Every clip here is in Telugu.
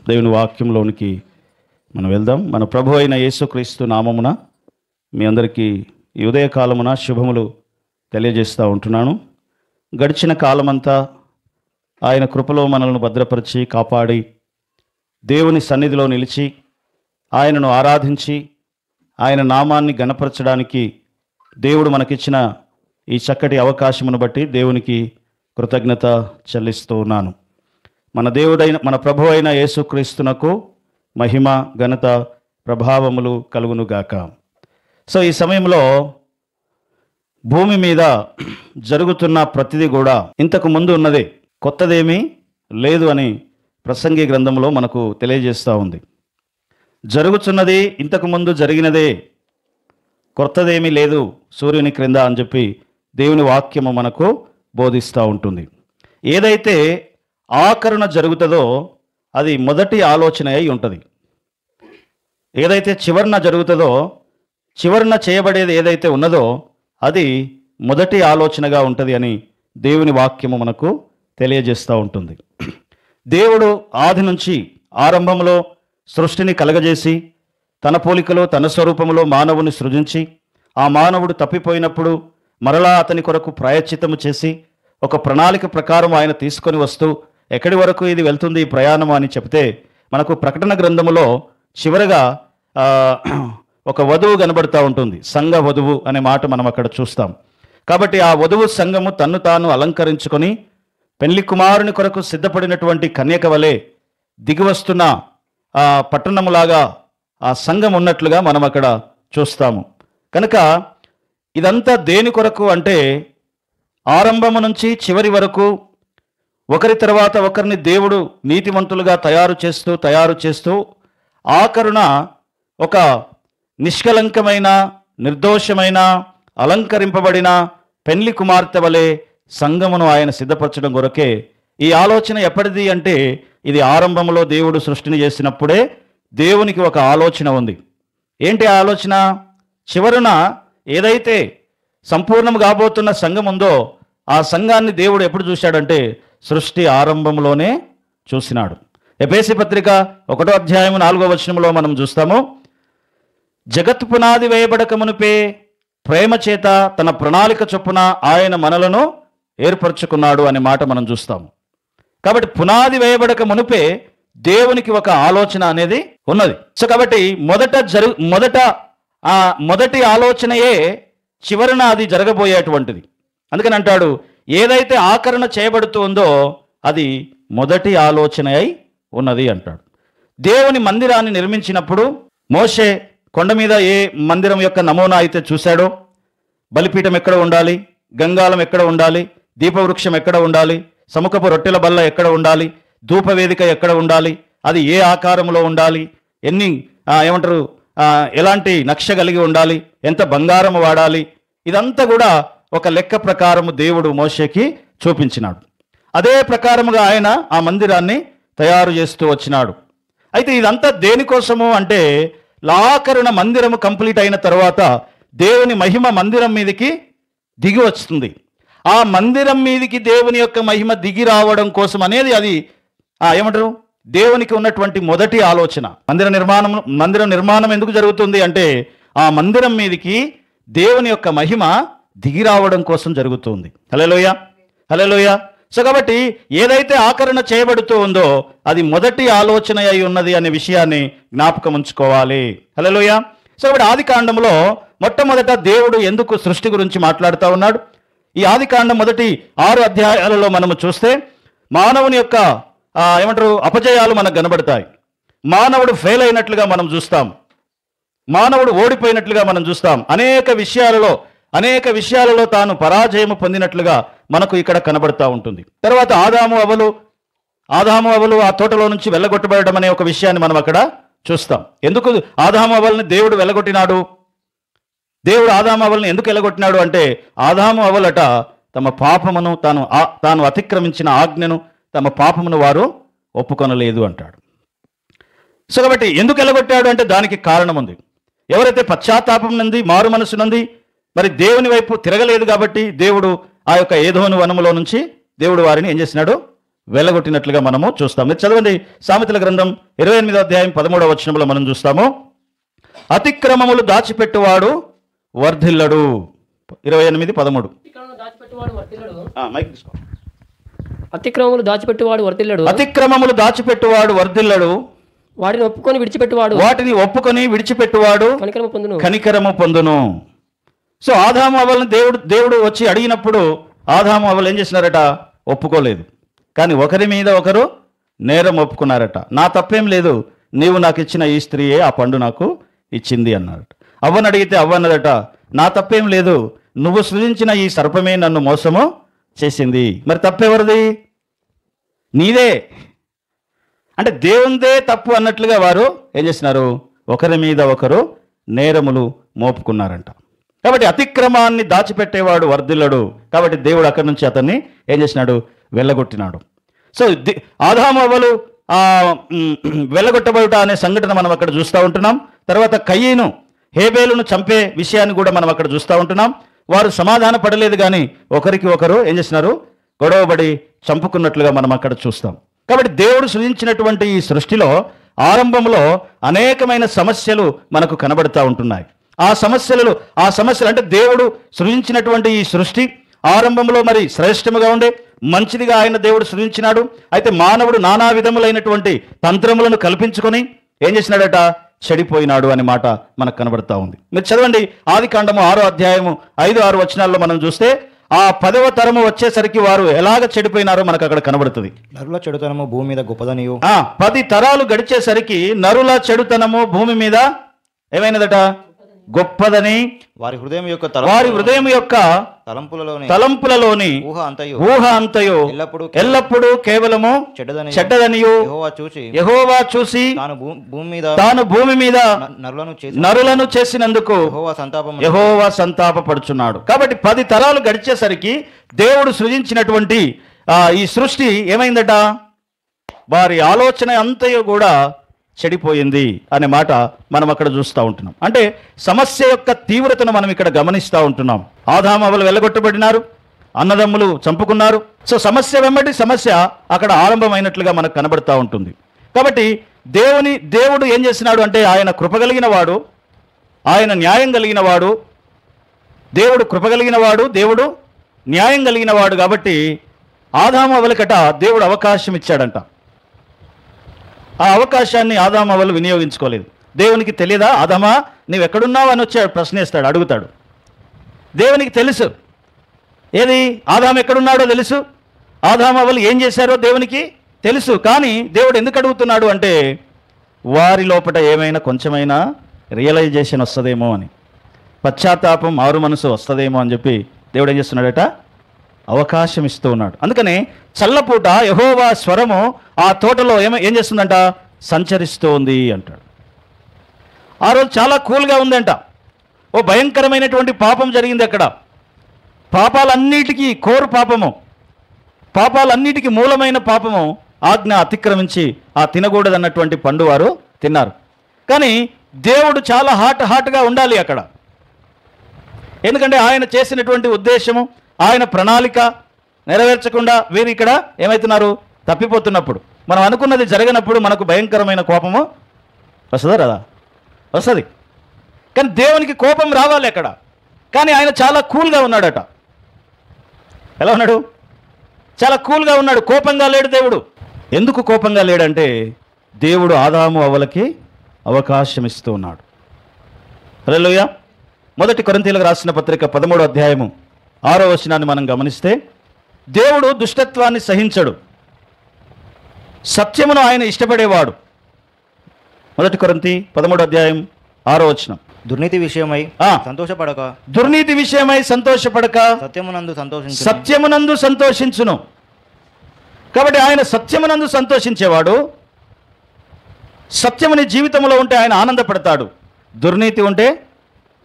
దేవుని వాక్యంలోనికి మనం వెళ్దాం. మన ప్రభు అయిన యేసుక్రీస్తు నామమున మీ అందరికీ ఈ ఉదయకాలమున శుభములు తెలియజేస్తూ ఉంటున్నాను. గడిచిన కాలమంతా ఆయన కృపలో మనల్ని భద్రపరిచి కాపాడి దేవుని సన్నిధిలో నిలిచి ఆయనను ఆరాధించి ఆయన నామాన్ని గణపరచడానికి దేవుడు మనకిచ్చిన ఈ చక్కటి అవకాశమును బట్టి దేవునికి కృతజ్ఞత చెల్లిస్తూ ఉన్నాను. మన ప్రభు అయిన యేసుక్రీస్తునకు మహిమ ఘనత ప్రభావములు కలుగునుగాక. సో ఈ సమయంలో భూమి మీద జరుగుతున్న ప్రతిదీ కూడా ఇంతకు ముందు ఉన్నదే, కొత్తదేమీ లేదు అని ప్రసంగి గ్రంథంలో మనకు తెలియజేస్తూ ఉంది. జరుగుతున్నది ఇంతకు ముందు జరిగినదే, కొత్తదేమీ లేదు సూర్యుని క్రింద అని చెప్పి దేవుని వాక్యము మనకు బోధిస్తూ ఉంటుంది. ఏదైతే ఆకరణ జరుగుతుందో అది మొదటి ఆలోచన అయి ఉంటుంది. ఏదైతే చివరన జరుగుతుందో, చివరన చేయబడేది ఏదైతే ఉన్నదో అది మొదటి ఆలోచనగా ఉంటుంది అని దేవుని వాక్యము మనకు తెలియజేస్తూ ఉంటుంది. దేవుడు ఆది నుంచి ఆరంభంలో సృష్టిని కలగజేసి తన పోలికలో తన స్వరూపంలో మానవుని సృజించి ఆ మానవుడు తప్పిపోయినప్పుడు మరలా అతని కొరకు ప్రాయశ్చిత్తము చేసి ఒక ప్రణాళిక ప్రకారం ఆయన తీసుకొని వస్తూ ఎక్కడి వరకు ఇది వెళ్తుంది ఈ ప్రయాణం అని చెప్తే మనకు ప్రకటన గ్రంథములో చివరగా ఒక వధువు కనబడుతూ ఉంటుంది. సంఘ వధువు అనే మాట మనం అక్కడ చూస్తాం. కాబట్టి ఆ వధువు సంఘము తన్ను తాను అలంకరించుకొని పెళ్లి కుమారుని కొరకు సిద్ధపడినటువంటి కన్యక వలె దిగివస్తున్న ఆ పట్టణములాగా ఆ సంఘం ఉన్నట్లుగా మనం అక్కడ చూస్తాము. కనుక ఇదంతా దేని కొరకు అంటే ఆరంభము నుంచి చివరి వరకు ఒకరి తర్వాత ఒకరిని దేవుడు నీతిమంతులుగా తయారు చేస్తూ ఆఖరున ఒక నిష్కలంకమైన నిర్దోషమైన అలంకరింపబడిన పెళ్లి కుమార్తె వలె సంఘమును ఆయన సిద్ధపరచడం కొరకే ఈ ఆలోచన ఎప్పటిది అంటే ఇది ఆరంభంలో దేవుడు సృష్టిని చేసినప్పుడే దేవునికి ఒక ఆలోచన ఉంది. ఏంటి ఆ ఆలోచన? చివరన ఏదైతే సంపూర్ణం కాబోతున్న సంఘం ఉందో ఆ సంఘాన్ని దేవుడు ఎప్పుడు చూశాడంటే సృష్టి ఆరంభంలోనే చూసినాడు. ఎఫెసీ పత్రిక 1వ అధ్యాయం 4వ వచనంలో మనం చూస్తాము, జగత్ పునాది వేయబడక మునుపే ప్రేమ చేత తన ప్రణాళిక చొప్పున ఆయన మనలను ఏర్పరచుకున్నాడు అనే మాట మనం చూస్తాము. కాబట్టి పునాది వేయబడక మునుపే దేవునికి ఒక ఆలోచన అనేది ఉన్నది. సో కాబట్టి మొదటి ఆలోచనయే చివరన అది జరగబోయేటువంటిది. అందుకని అంటాడు ఏదైతే ఆకరణ చేయబడుతూ ఉందో అది మొదటి ఆలోచన అయి ఉన్నది అంటాడు. దేవుని మందిరాన్ని నిర్మించినప్పుడు మోషే కొండ మీద ఏ మందిరం యొక్క నమూనా అయితే చూశాడో, బలిపీఠం ఎక్కడ ఉండాలి, గంగాళం ఎక్కడ ఉండాలి, దీపవృక్షం ఎక్కడ ఉండాలి, సముఖపు రొట్టెల బల్ల ఎక్కడ ఉండాలి, ధూపవేదిక ఎక్కడ ఉండాలి, అది ఏ ఆకారంలో ఉండాలి, ఎలాంటి నక్ష కలిగి ఉండాలి, ఎంత బంగారం వాడాలి, ఇదంతా కూడా ఒక లెక్క ప్రకారము దేవుడు మోషేకి చూపించినాడు. అదే ప్రకారముగా ఆయన ఆ మందిరాన్ని తయారు చేస్తూ వచ్చినాడు. అయితే ఇదంతా దేనికోసము అంటే ఆఖరున మందిరము కంప్లీట్ అయిన తర్వాత దేవుని మహిమ మందిరం మీదకి దిగి వస్తుంది. ఆ మందిరం మీదకి దేవుని యొక్క మహిమ దిగి రావడం కోసం అనేది అది దేవునికి ఉన్నటువంటి మొదటి ఆలోచన. మందిర నిర్మాణం ఎందుకు జరుగుతుంది అంటే ఆ మందిరం మీదకి దేవుని యొక్క మహిమ దిగి రావడం కోసం జరుగుతుంది. హల్లెలూయా, హల్లెలూయా. సో కాబట్టి ఏదైతే ఆకరణ చేయబడుతూ ఉందో అది మొదటి ఆలోచన అయి ఉన్నది అనే విషయాన్ని జ్ఞాపకం ఉంచుకోవాలి. హల్లెలూయా. సో కాబట్టి ఆది కాండంలో మొట్టమొదట దేవుడు ఎందుకు సృష్టి గురించి మాట్లాడుతూ ఉన్నాడు? ఈ ఆది కాండం మొదటి 6 అధ్యాయాలలో మనము చూస్తే మానవుని యొక్క అపజయాలు మనకు కనబడతాయి. మానవుడు ఫెయిల్ అయినట్లుగా మనం చూస్తాం, మానవుడు ఓడిపోయినట్లుగా మనం చూస్తాం. అనేక విషయాలలో తాను పరాజయము పొందినట్లుగా మనకు ఇక్కడ కనబడతా ఉంటుంది. తర్వాత ఆదాము అవలు ఆ తోటలో నుంచి వెళ్ళగొట్టబడడం అనే ఒక విషయాన్ని మనం అక్కడ చూస్తాం. ఎందుకు ఆదాము అవల్ని దేవుడు వెళ్ళగొట్టినాడు? దేవుడు ఆదాము అవల్ని ఎందుకు వెళ్ళగొట్టినాడు అంటే ఆదాము అవలట తమ పాపమును తాను అతిక్రమించిన ఆజ్ఞను తమ పాపమును వారు ఒప్పుకొనలేదు అంటాడు. సో కాబట్టి ఎందుకు వెళ్ళగొట్టాడు అంటే దానికి కారణం ఉంది. ఎవరైతే పశ్చాత్తాపం నుండి మారు మనసు నుండి మరి దేవుని వైపు తిరగలేదు కాబట్టి దేవుడు ఆ యొక్క ఏదోను వనములో నుంచి దేవుడు వారిని ఏం చేసినాడు? వెళ్ళగొట్టినట్లుగా మనము చూస్తాం. మీరు చదవండి సామెతల గ్రంథం 28వ అధ్యాయం 13వ వచనంలో మనం చూస్తాము, అతిక్రమములు దాచిపెట్టువాడు వర్ధిల్లడు. 28:13. అతిక్రమములు దాచిపెట్టువాడు వర్ధిల్లడు. అతిక్రమములు దాచిపెట్టువాడు వర్ధిల్లడు. వాటిని ఒప్పుకొని విడిచిపెట్టువాడు కనికరము పొందును. సో ఆదాము అవ్వలను దేవుడు వచ్చి అడిగినప్పుడు ఆదాము అవ్వలు ఏం చేసినారట? ఒప్పుకోలేదు. కానీ ఒకరి మీద ఒకరు నేరం ఒప్పుకున్నారట. నా తప్పేం లేదు, నీవు నాకు ఇచ్చిన ఈ స్త్రీయే ఆ పండు నాకు ఇచ్చింది అన్నారట. అవ్వను అడిగితే అవ్వన్నదట, నా తప్పేం లేదు, నువ్వు సృజించిన ఈ సర్పమే నన్ను మోసము చేసింది. మరి తప్పెవరిది? నీదే. అంటే దేవుందే తప్పు అన్నట్లుగా వారు ఏం చేసినారు? ఒకరి మీద ఒకరు నేరములు మోపుకున్నారంట. కాబట్టి అతిక్రమాన్ని దాచిపెట్టేవాడు వర్ధిల్లడు. కాబట్టి దేవుడు అక్కడి నుంచి అతన్ని ఏం చేసినాడు? వెళ్ళగొట్టినాడు. సో ఆదాము అవ్వలు వెళ్ళగొట్టబడుట అనే సంఘటన మనం అక్కడ చూస్తూ ఉంటున్నాం. తర్వాత కయీను హేబేలును చంపే విషయాన్ని కూడా మనం అక్కడ చూస్తూ ఉంటున్నాం. వారు సమాధాన పడలేదు, కానీ ఒకరికి ఒకరు ఏం చేసినారు? గొడవబడి చంపుకున్నట్లుగా మనం అక్కడ చూస్తాం. కాబట్టి దేవుడు సృజించినటువంటి ఈ సృష్టిలో ఆరంభంలో అనేకమైన సమస్యలు మనకు కనబడుతూ ఉంటున్నాయి. ఆ సమస్యలు అంటే దేవుడు సృజించినటువంటి ఈ సృష్టి ఆరంభంలో మరి శ్రేష్టముగా ఉండే మంచిదిగా ఆయన దేవుడు సృజించినాడు. అయితే మానవుడు నానా విధములైనటువంటి తంత్రములను కల్పించుకొని ఏం చేసినాడట? చెడిపోయినాడు అనే మాట మనకు కనబడతా ఉంది. మీరు చదవండి ఆదికాండము 6వ అధ్యాయము 5-6 వచనాల్లో మనం చూస్తే ఆ 10వ తరము వచ్చేసరికి వారు ఎలాగ చెడిపోయినారో మనకు అక్కడ కనబడుతుంది. నరుల చెడుతనము భూమి మీద గొప్పదనియు. 10 తరాలు గడిచేసరికి నరుల చెడుతనము భూమి మీద ఏమైనదట? గొప్పదని. వారి హృదయం యొక్క తలంపులలోని ఊహ అంతయు ఎల్లప్పుడూ కేవలము చెడ్డదనియు యెహోవా చూసి తాను భూమి మీద నరులను చేసినందుకు యెహోవా సంతాపపడుచున్నాడు. కాబట్టి 10 తరాలు గడిచేసరికి దేవుడు సృజించినటువంటి ఈ సృష్టి ఏమైందట? వారి ఆలోచన అంతయు కూడా చెడిపోయింది అనే మాట మనం అక్కడ చూస్తూ ఉంటున్నాం. అంటే సమస్య యొక్క తీవ్రతను మనం ఇక్కడ గమనిస్తూ ఉంటున్నాం. ఆదాము అవ్వలు వెళ్ళగొట్టబడినారు, అన్నదమ్ములు చంపుకున్నారు. సో సమస్య వెంబడి సమస్య అక్కడ ఆరంభమైనట్లుగా మనకు కనబడుతూ ఉంటుంది. కాబట్టి దేవుడు ఏం చేసినాడు అంటే ఆయన కృపగలిగిన వాడు, ఆయన న్యాయం కలిగిన వాడు. దేవుడు కృపగలిగిన వాడు, దేవుడు న్యాయం కలిగిన వాడు. కాబట్టి ఆదాము అవ్వలకట దేవుడు అవకాశం ఇచ్చాడంట. ఆ అవకాశాన్ని ఆదాము అవ్వలు వినియోగించుకోలేదు. దేవునికి తెలియదా? ఆదామా నీవు ఎక్కడున్నావు అని వచ్చాడు, ప్రశ్నిస్తాడు, అడుగుతాడు. దేవునికి తెలుసు, ఏది ఆదాము ఎక్కడున్నాడో తెలుసు, ఆదాము అవ్వలు ఏం చేశారో దేవునికి తెలుసు. కానీ దేవుడు ఎందుకు అడుగుతున్నాడు అంటే వారి లోపల ఏమైనా కొంచెమైనా రియలైజేషన్ వస్తుందేమో అని, పశ్చాత్తాపం, మారు మనసు వస్తుందేమో అని చెప్పి దేవుడు ఏం చేస్తున్నాడట? అవకాశం ఇస్తూ ఉన్నాడు. అందుకని చల్లపూట యెహోవా స్వరము ఆ తోటలో ఏం చేస్తుందంట? సంచరిస్తూ ఉంది అంటాడు. ఆ రోజు చాలా కూల్గా ఉందంట. ఓ భయంకరమైనటువంటి పాపం జరిగింది అక్కడ. పాపాలన్నిటికీ కోరు పాపము, పాపాలన్నిటికీ మూలమైన పాపము ఆజ్ఞ అతిక్రమించి ఆ తినకూడదన్నటువంటి పండు వారు తిన్నారు. కానీ దేవుడు చాలా హాట్గా ఉండాలి అక్కడ. ఎందుకంటే ఆయన చేసినటువంటి ఉద్దేశము, ఆయన ప్రణాళిక నెరవేర్చకుండా వీరు ఇక్కడ ఏమవుతున్నారు? తప్పిపోతున్నప్పుడు, మనం అనుకున్నది జరగనప్పుడు మనకు భయంకరమైన కోపము వస్తుందా? రాదా? వస్తుంది. కానీ దేవునికి కోపం రావాలి అక్కడ. కానీ ఆయన చాలా కూల్గా ఉన్నాడట. ఎలా ఉన్నాడు? చాలా కూల్గా ఉన్నాడు, కోపంగా లేడు దేవుడు. ఎందుకు కోపంగా లేడంటే దేవుడు ఆదాము అవ్వలకి అవకాశం ఇస్తూ ఉన్నాడు. హల్లెలూయా. 1 కొరింథీయులకు రాసిన పత్రిక 13వ అధ్యాయము 6వ వచనాన్ని మనం గమనిస్తే దేవుడు దుష్టత్వాన్ని సహించడు, సత్యమును ఆయన ఇష్టపడేవాడు. 1 కొరింథీ 13వ అధ్యాయం 6వ వచనం. దుర్నీతి విషయమై సంతోషపడక సత్యమునందు సంతోషించును. కాబట్టి ఆయన సత్యమునందు సంతోషించేవాడు. సత్యముని జీవితంలో ఉంటే ఆయన ఆనందపడతాడు. దుర్నీతి ఉంటే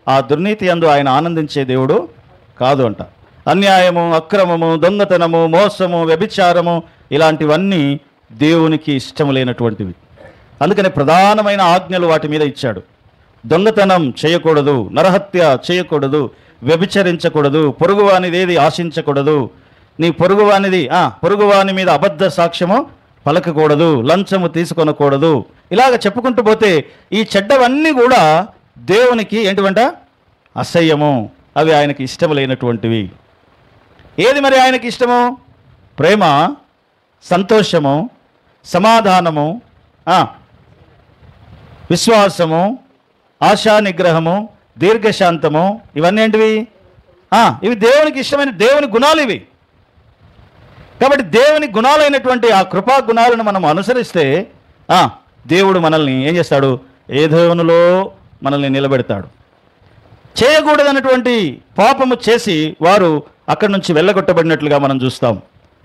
ఆ దుర్నీతి యందు ఆయన ఆనందించే దేవుడు కాదు అంట. అన్యాయము, అక్రమము, దొంగతనము, మోసము, వ్యభిచారము ఇలాంటివన్నీ దేవునికి ఇష్టము లేనటువంటివి. అందుకని ప్రధానమైన ఆజ్ఞలు వాటి మీద ఇచ్చాడు. దొంగతనం చేయకూడదు, నరహత్య చేయకూడదు, వ్యభిచరించకూడదు, పొరుగువానిదేది ఆశించకూడదు, నీ పొరుగువాని మీద అబద్ధ సాక్ష్యము పలకకూడదు, లంచము తీసుకొనకూడదు. ఇలాగ చెప్పుకుంటూ పోతే ఈ చెడ్డవన్నీ కూడా దేవునికి ఏంటివంట? అసహ్యము. అవి ఆయనకి ఇష్టం లేనటువంటివి. ఏది మరి ఆయనకి ఇష్టము? ప్రేమ, సంతోషము, సమాధానము, విశ్వాసము, ఆశా నిగ్రహము, దీర్ఘశాంతము. ఇవన్నీ ఏంటివి? ఇవి దేవునికి ఇష్టమైన దేవుని గుణాలు ఇవి. కాబట్టి దేవుని గుణాలైనటువంటి ఆ కృపా గుణాలను మనం అనుసరిస్తే దేవుడు మనల్ని ఏం చేస్తాడు? ఏదోనులో మనల్ని నిలబెడతాడు. చేయకూడదన్నటువంటి పాపము చేసి వారు అక్కడి నుంచి వెళ్ళగొట్టబడినట్లుగా మనం చూస్తాం.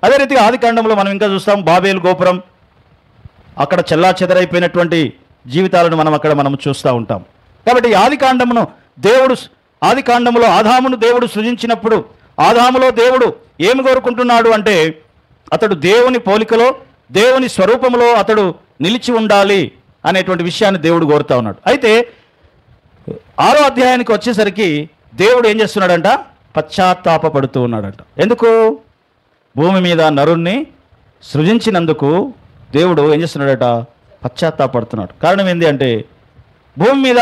అదే రీతిగా ఆదికాండంలో మనం ఇంకా చూస్తాం. బాబేలు గోపురం, అక్కడ చెల్లాచెదరైపోయినటువంటి జీవితాలను మనం చూస్తూ ఉంటాం. కాబట్టి ఆదికాండములో ఆదామును దేవుడు సృజించినప్పుడు ఆదాములో దేవుడు ఏమి కోరుకుంటున్నాడు అంటే అతడు దేవుని పోలికలో, దేవుని స్వరూపంలో అతడు నిలిచి ఉండాలి అనేటువంటి విషయాన్ని దేవుడు కోరుతా ఉన్నాడు. అయితే 6వ అధ్యాయానికి వచ్చేసరికి దేవుడు ఏం చేస్తున్నాడంట? పశ్చాత్తాపపడుతూ ఉన్నాడంట. ఎందుకు? భూమి మీద నరుణ్ణి సృజించినందుకు దేవుడు ఏం చేస్తున్నాడట? పశ్చాత్తాపడుతున్నాడు. కారణం ఏంటి అంటే భూమి మీద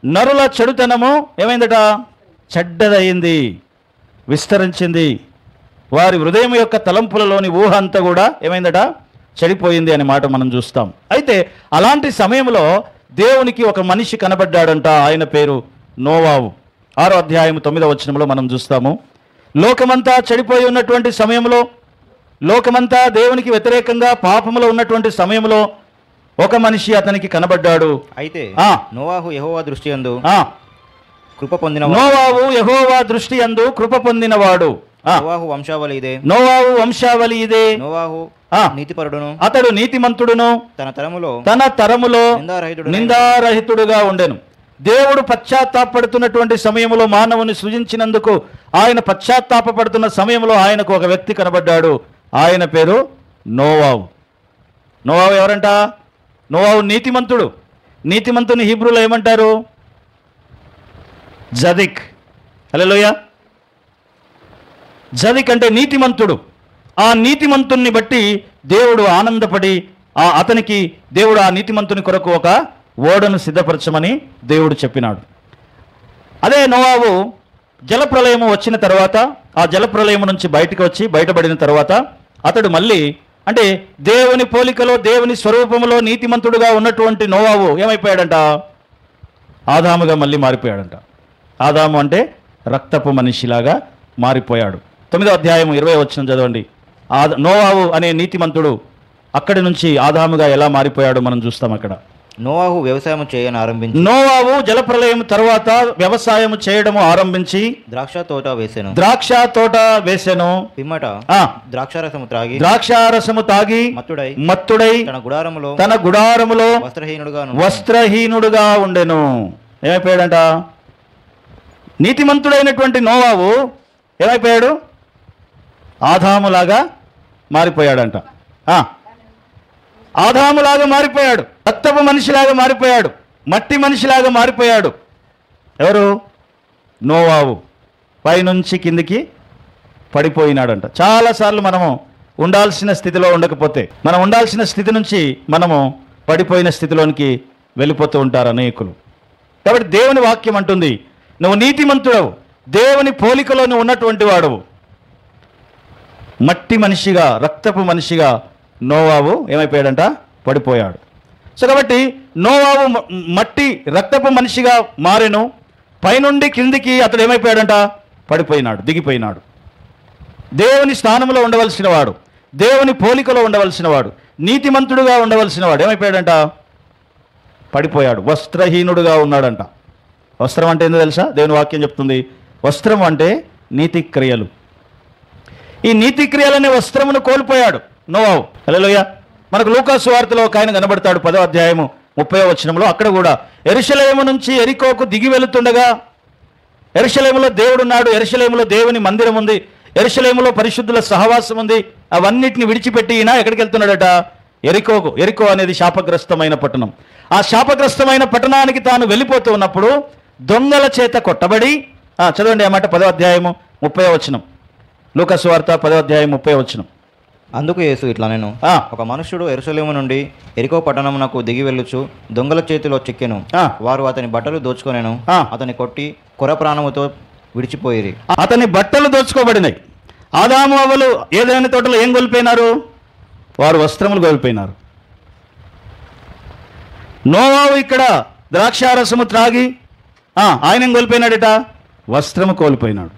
నరుల చెడుతనము ఏమైందట? చెడ్డదయింది, విస్తరించింది. వారి హృదయం యొక్క తలంపులలోని ఊహ అంతా కూడా ఏమైందట? చెడిపోయింది అనే మాట మనం చూస్తాం. అయితే అలాంటి సమయంలో దేవునికి ఒక మనిషి కనబడ్డాడంట. ఆయన పేరు నోవాహు. 6వ అధ్యాయం 9వ వచనంలో మనం చూస్తాము. లోకమంతా చెడిపోయి ఉన్నటువంటి సమయంలో, లోకమంతా దేవునికి వ్యతిరేకంగా పాపములో ఉన్నటువంటి సమయంలో ఒక మనిషి అతనికి కనబడ్డాడు. అయితే నోవాహు యెహోవా దృష్టి యందు దృష్టి యందు కృప పొందినవాడు. నోవాహు వంశావళి ఇదే. నోవాహు నీతిపరుడును, అతడు నీతిమంతుడును, తన తరములో నిందారహితుడుగా ఉండెను. దేవుడు పశ్చాత్తాపడుతున్నటువంటి సమయంలో, మానవుని సృజించినందుకు ఆయన పశ్చాత్తాపడుతున్న సమయంలో ఆయనకు ఒక వ్యక్తి కనబడ్డాడు. ఆయన పేరు నోవాహు. నోవాహు ఎవరంట? నోవాహు నీతిమంతుడు. నీతిమంతుని హీబ్రూలో ఏమంటారు? జదిక్. హల్లెలూయా. జదిక్ అంటే నీతిమంతుడు. ఆ నీతిమంతుణ్ణి బట్టి దేవుడు ఆనందపడి అతనికి దేవుడు ఆ నీతిమంతుని కొరకు ఒక ఓడను సిద్ధపరచమని దేవుడు చెప్పినాడు. అదే నోవాహు జలప్రలయము వచ్చిన తర్వాత, ఆ జలప్రలయము నుంచి బయటపడిన తర్వాత అతడు మళ్ళీ అంటే దేవుని పోలికలో, దేవుని స్వరూపంలో నీతిమంతుడుగా ఉన్నటువంటి నోవాహు ఏమైపోయాడంట? ఆదాముగా మళ్ళీ మారిపోయాడంట. ఆదాము అంటే రక్తపు మనిషిలాగా మారిపోయాడు. 9వ అధ్యాయం 20వ వచనం చదవండి. నోవాహు అనే నీతిమంతుడు అక్కడి నుంచి ఆదాముగా ఎలా మారిపోయాడో మనం చూస్తాం. అక్కడ నోవాహు వ్యవసాయం చేయను ఆరంభించి, నోవాహు జలప్రలయం తర్వాత వ్యవసాయం చేయడము ఆరంభించి ద్రాక్ష తోట వేసెను. పిమ్మట ద్రాక్షారసము తాగి మత్తుడై తన గుడారములో వస్త్రహీనుడుగా ఉండెను. ఏమైపోయాడంట? నీతిమంతుడైనటువంటి నోవాహు ఏమైపోయాడు? ఆదాములాగా మారిపోయాడంట. ఆదాములాగా మారిపోయాడు, రక్తపు మనిషిలాగా మారిపోయాడు, మట్టి మనిషిలాగా మారిపోయాడు. ఎవరు? నోవాహు. పైనుంచి కిందికి పడిపోయినాడంట. చాలాసార్లు మనము ఉండాల్సిన స్థితిలో ఉండకపోతే, మనం ఉండాల్సిన స్థితి నుంచి మనము పడిపోయిన స్థితిలోనికి వెళ్ళిపోతూ ఉంటారు అనేకులు. కాబట్టి దేవుని వాక్యం అంటుంది, నువ్వు నీతిమంతుడవు, దేవుని పోలికలో నువ్వు ఉన్నటువంటి వాడవు. మట్టి మనిషిగా, రక్తపు మనిషిగా నోవాహు ఏమైపోయాడంట? పడిపోయాడు. సో కాబట్టి నోవాహు మట్టి రక్తపు మనిషిగా మారెను. పైనుండి కిందికి అతడు ఏమైపోయాడంట? పడిపోయినాడు, దిగిపోయినాడు. దేవుని స్థానంలో ఉండవలసిన వాడు, దేవుని పోలికలో ఉండవలసిన వాడు, నీతిమంతుడుగా ఉండవలసిన వాడు ఏమైపోయాడంట? పడిపోయాడు, వస్త్రహీనుడుగా ఉన్నాడంట. వస్త్రం అంటే ఏందో తెలుసా? దేవుని వాక్యం చెప్తుంది, వస్త్రం అంటే నీతి క్రియలు. ఈ నీతి క్రియలనే వస్త్రమును కోల్పోయాడు నోవాహు. హల్లెలూయా. మనకు లూకా సువార్తలో ఒక ఆయన కనబడతాడు 10వ అధ్యాయము 30వ వచనంలో. అక్కడ కూడా యెరూషలేము నుంచి ఎరికోకు దిగి వెళుతుండగా, యెరూషలేములో దేవుడున్నాడు, యెరూషలేములో దేవుని మందిరం ఉంది, యెరూషలేములో పరిశుద్ధుల సహవాసం ఉంది. అవన్నిటిని విడిచిపెట్టి ఈయన ఎక్కడికి వెళ్తున్నాడట? ఎరికోకు. ఎరికో అనేది శాపగ్రస్తమైన పట్టణం. ఆ శాపగ్రస్తమైన పట్టణానికి తాను వెళ్ళిపోతూ ఉన్నప్పుడు దొంగల చేత కొట్టబడి, చదవండి ఆ మాట, 10వ అధ్యాయము 30వ వచనం. లూకాసు వార్త 10వ అధ్యాయం 30వ వచనం. అందుకు యేసు ఇట్లా నేను ఆ. ఒక మనుష్యుడు యెరూషలేము నుండి యెరికో పట్టణమునకు దిగి వెళ్ళుచు దొంగల చేతిలో చిక్కెను. ఆ. వారు అతని బట్టలు దోచుకొనెను. ఆ. అతని కొట్టి కొర ప్రాణముతో విడిచిపోయిరి. అతని బట్టలు దోచుకోబడినాయి. ఆదాము అవ్వలు ఏదైనా తోటలో ఏం కోల్పోయినారు? వారు వస్త్రములు కోల్పోయినారు. నోవాహు ఇక్కడ ద్రాక్షారసము త్రాగి ఆయన ఏం కోల్పోయినాడట? వస్త్రము కోల్పోయినాడు.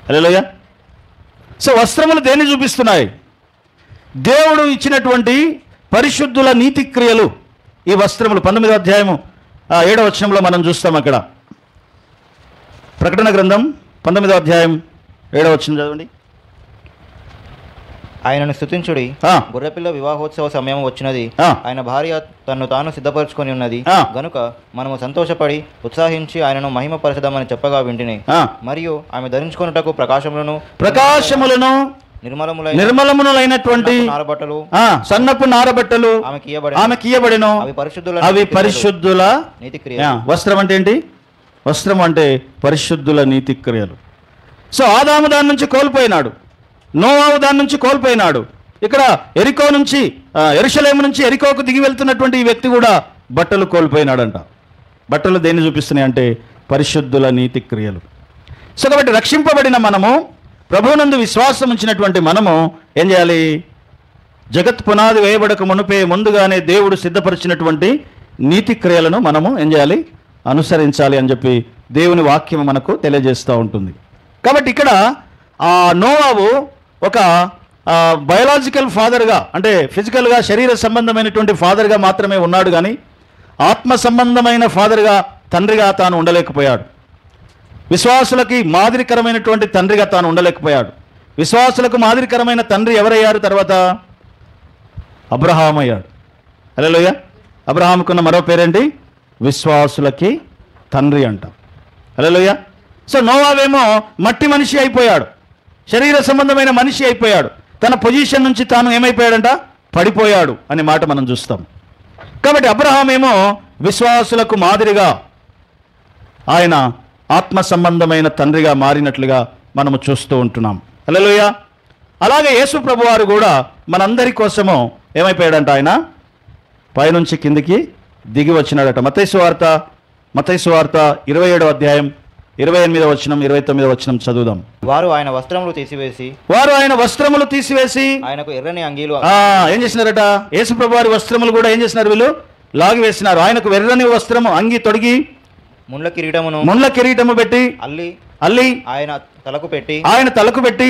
హల్లెలూయా. సో వస్త్రములు దేన్ని చూపిస్తున్నాయి? దేవుడు ఇచ్చినటువంటి పరిశుద్ధుల నీతి క్రియలు ఈ వస్త్రములు. 19వ అధ్యాయము 7వ వచనంలో మనం చూస్తాం. అక్కడ ప్రకటన గ్రంథం 19వ అధ్యాయం 7వ వచనం చదవండి. ఆయనను స్తుతించుడి, ఆ. గొర్రెపిల్ల వివాహోత్సవ సమయం వచ్చినది, ఆ. ఆయన భార్య తన్ను తాను సిద్ధపరచుకొని ఉన్నది, ఆ. గనుక మనము సంతోషపడి ఉత్సాహించి ఆయనను మహిమపరచదామని చెప్పగా వింటిని. ఆ. మరియు ఆమె ధరించుకొనుటకు ప్రకాశములను నిర్మలములైనటువంటి నారబట్టలు సన్నపు నారబట్టలు ఆమెకి ఇయ్యబడెను. అవి పరిశుద్ధుల నీతి క్రియ. వస్త్రం అంటే ఏంటి? వస్త్రం అంటే పరిశుద్ధుల నీతి క్రియలు. సో ఆదాము దాని నుంచి కోల్పోయినాడు, నోవాహు దాని నుంచి కోల్పోయినాడు. ఇక్కడ ఎరికో నుంచి యెరూషలేము నుంచి ఎరికోకు దిగి వెళ్తున్నటువంటి ఈ వ్యక్తి కూడా బట్టలు కోల్పోయినాడంట. బట్టలు దేన్ని చూపిస్తున్నాయి అంటే పరిశుద్ధుల నీతి క్రియలు. సో కాబట్టి రక్షింపబడిన మనము, ప్రభువునందు విశ్వాసం ఉంచినటువంటి మనము ఏం చేయాలి? జగత్ పునాది వేయబడక మునుపే ముందుగానే దేవుడు సిద్ధపరిచినటువంటి నీతి క్రియలను మనము ఏం చేయాలి? అనుసరించాలి అని చెప్పి దేవుని వాక్యం మనకు తెలియజేస్తూ ఉంటుంది. కాబట్టి ఇక్కడ నోవాహు ఒక బయలాజికల్ ఫాదర్గా, అంటే ఫిజికల్గా శరీర సంబంధమైనటువంటి ఫాదర్గా మాత్రమే ఉన్నాడు, కానీ ఆత్మ సంబంధమైన ఫాదర్గా, తండ్రిగా తాను ఉండలేకపోయాడు. విశ్వాసులకి మాదిరికరమైనటువంటి తండ్రిగా తాను ఉండలేకపోయాడు. విశ్వాసులకు మాదిరికరమైన తండ్రి ఎవరయ్యారు? తర్వాత అబ్రహాం అయ్యాడు. హల్లెలూయా. అబ్రహాముకున్న మరో పేరేంటి? విశ్వాసులకి తండ్రి అంటాం. హల్లెలూయా. సో నోవాహేమో మట్టి మనిషి అయిపోయాడు, శరీర సంబంధమైన మనిషి అయిపోయాడు. తన పొజిషన్ నుంచి తాను ఏమైపోయాడంట? పడిపోయాడు అనే మాట మనం చూస్తాం. కాబట్టి అబ్రహాం ఏమో విశ్వాసులకు మాదిరిగా ఆయన ఆత్మ సంబంధమైన తండ్రిగా మారినట్లుగా మనము చూస్తూ ఉంటున్నాం. హల్లెలూయా. అలాగే యేసు ప్రభువారు కూడా మనందరి కోసము ఏమైపోయాడంట? ఆయన పైనుంచి కిందికి దిగి వచ్చినాడట. మత్తయి సువార్త 27వ అధ్యాయం 28వ వచనం 29వ వచనం చదువుదాం. వారు ఆయన వస్త్రములు తీసివేసి ఆయనకు ఎర్రని అంగీలు ఏం చేసినారట? యేసు ప్రభువారి వస్త్రములు కూడా ఏం చేసినారు? వీళ్ళు లాగి వేసినారు. ఆయనకు ఎర్రని వస్త్రము అంగి తొడిగి ముండ్ల కిరీటము పెట్టి అల్లి ఆయన తలకు పెట్టి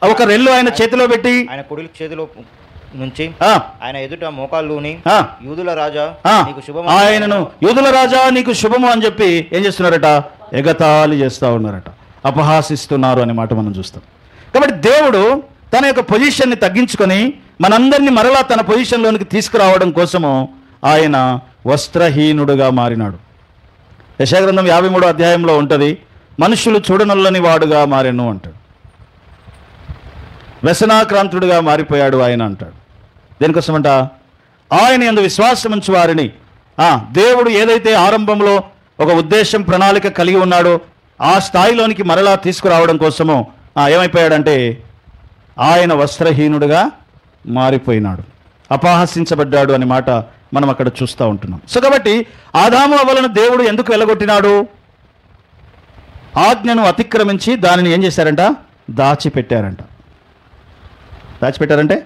ఒక రెల్లు ఆయన చేతిలో పెట్టి ఆయన కుడి చేతిలో నుంచి ఆయన ఎదుట మోకాళ్ళుని యూదుల రాజా నీకు శుభము, ఆయనను యూదుల రాజా నీకు శుభము అని చెప్పి ఏం చేస్తున్నారట? ఎగతాళి చేస్తూ ఉన్నారట, అపహాసిస్తున్నారు అనే మాట మనం చూస్తాం. కాబట్టి దేవుడు తన యొక్క పొజిషన్ని తగ్గించుకొని మనందరినీ మరలా తన పొజిషన్లోనికి తీసుకురావడం కోసము ఆయన వస్త్రహీనుడుగా మారినాడు. యెషయా గ్రంథం 53వ అధ్యాయంలో ఉంటుంది, మనుషులు చూడనల్లని వాడుగా మారెను అంటాడు. వ్యసనాక్రాంతుడుగా మారిపోయాడు ఆయన అంటాడు. దేనికోసమంట? ఆయన యందు విశ్వాసం ఉంచు వారిని దేవుడు ఏదైతే ఆరంభంలో ఒక ఉద్దేశం ప్రణాళిక కలిగి ఉన్నాడో ఆ స్థాయిలోనికి మరలా తీసుకురావడం కోసము ఏమైపోయాడంటే ఆయన వస్త్రహీనుడుగా మారిపోయినాడు, అపహాసించబడ్డాడు అనే మాట మనం అక్కడ చూస్తూ ఉంటున్నాం. సో కాబట్టి ఆదాము అవ్వలను దేవుడు ఎందుకు వెళ్ళగొట్టినాడు? ఆజ్ఞను అతిక్రమించి దానిని ఏం చేశారంట? దాచిపెట్టారంట. దాచిపెట్టారంటే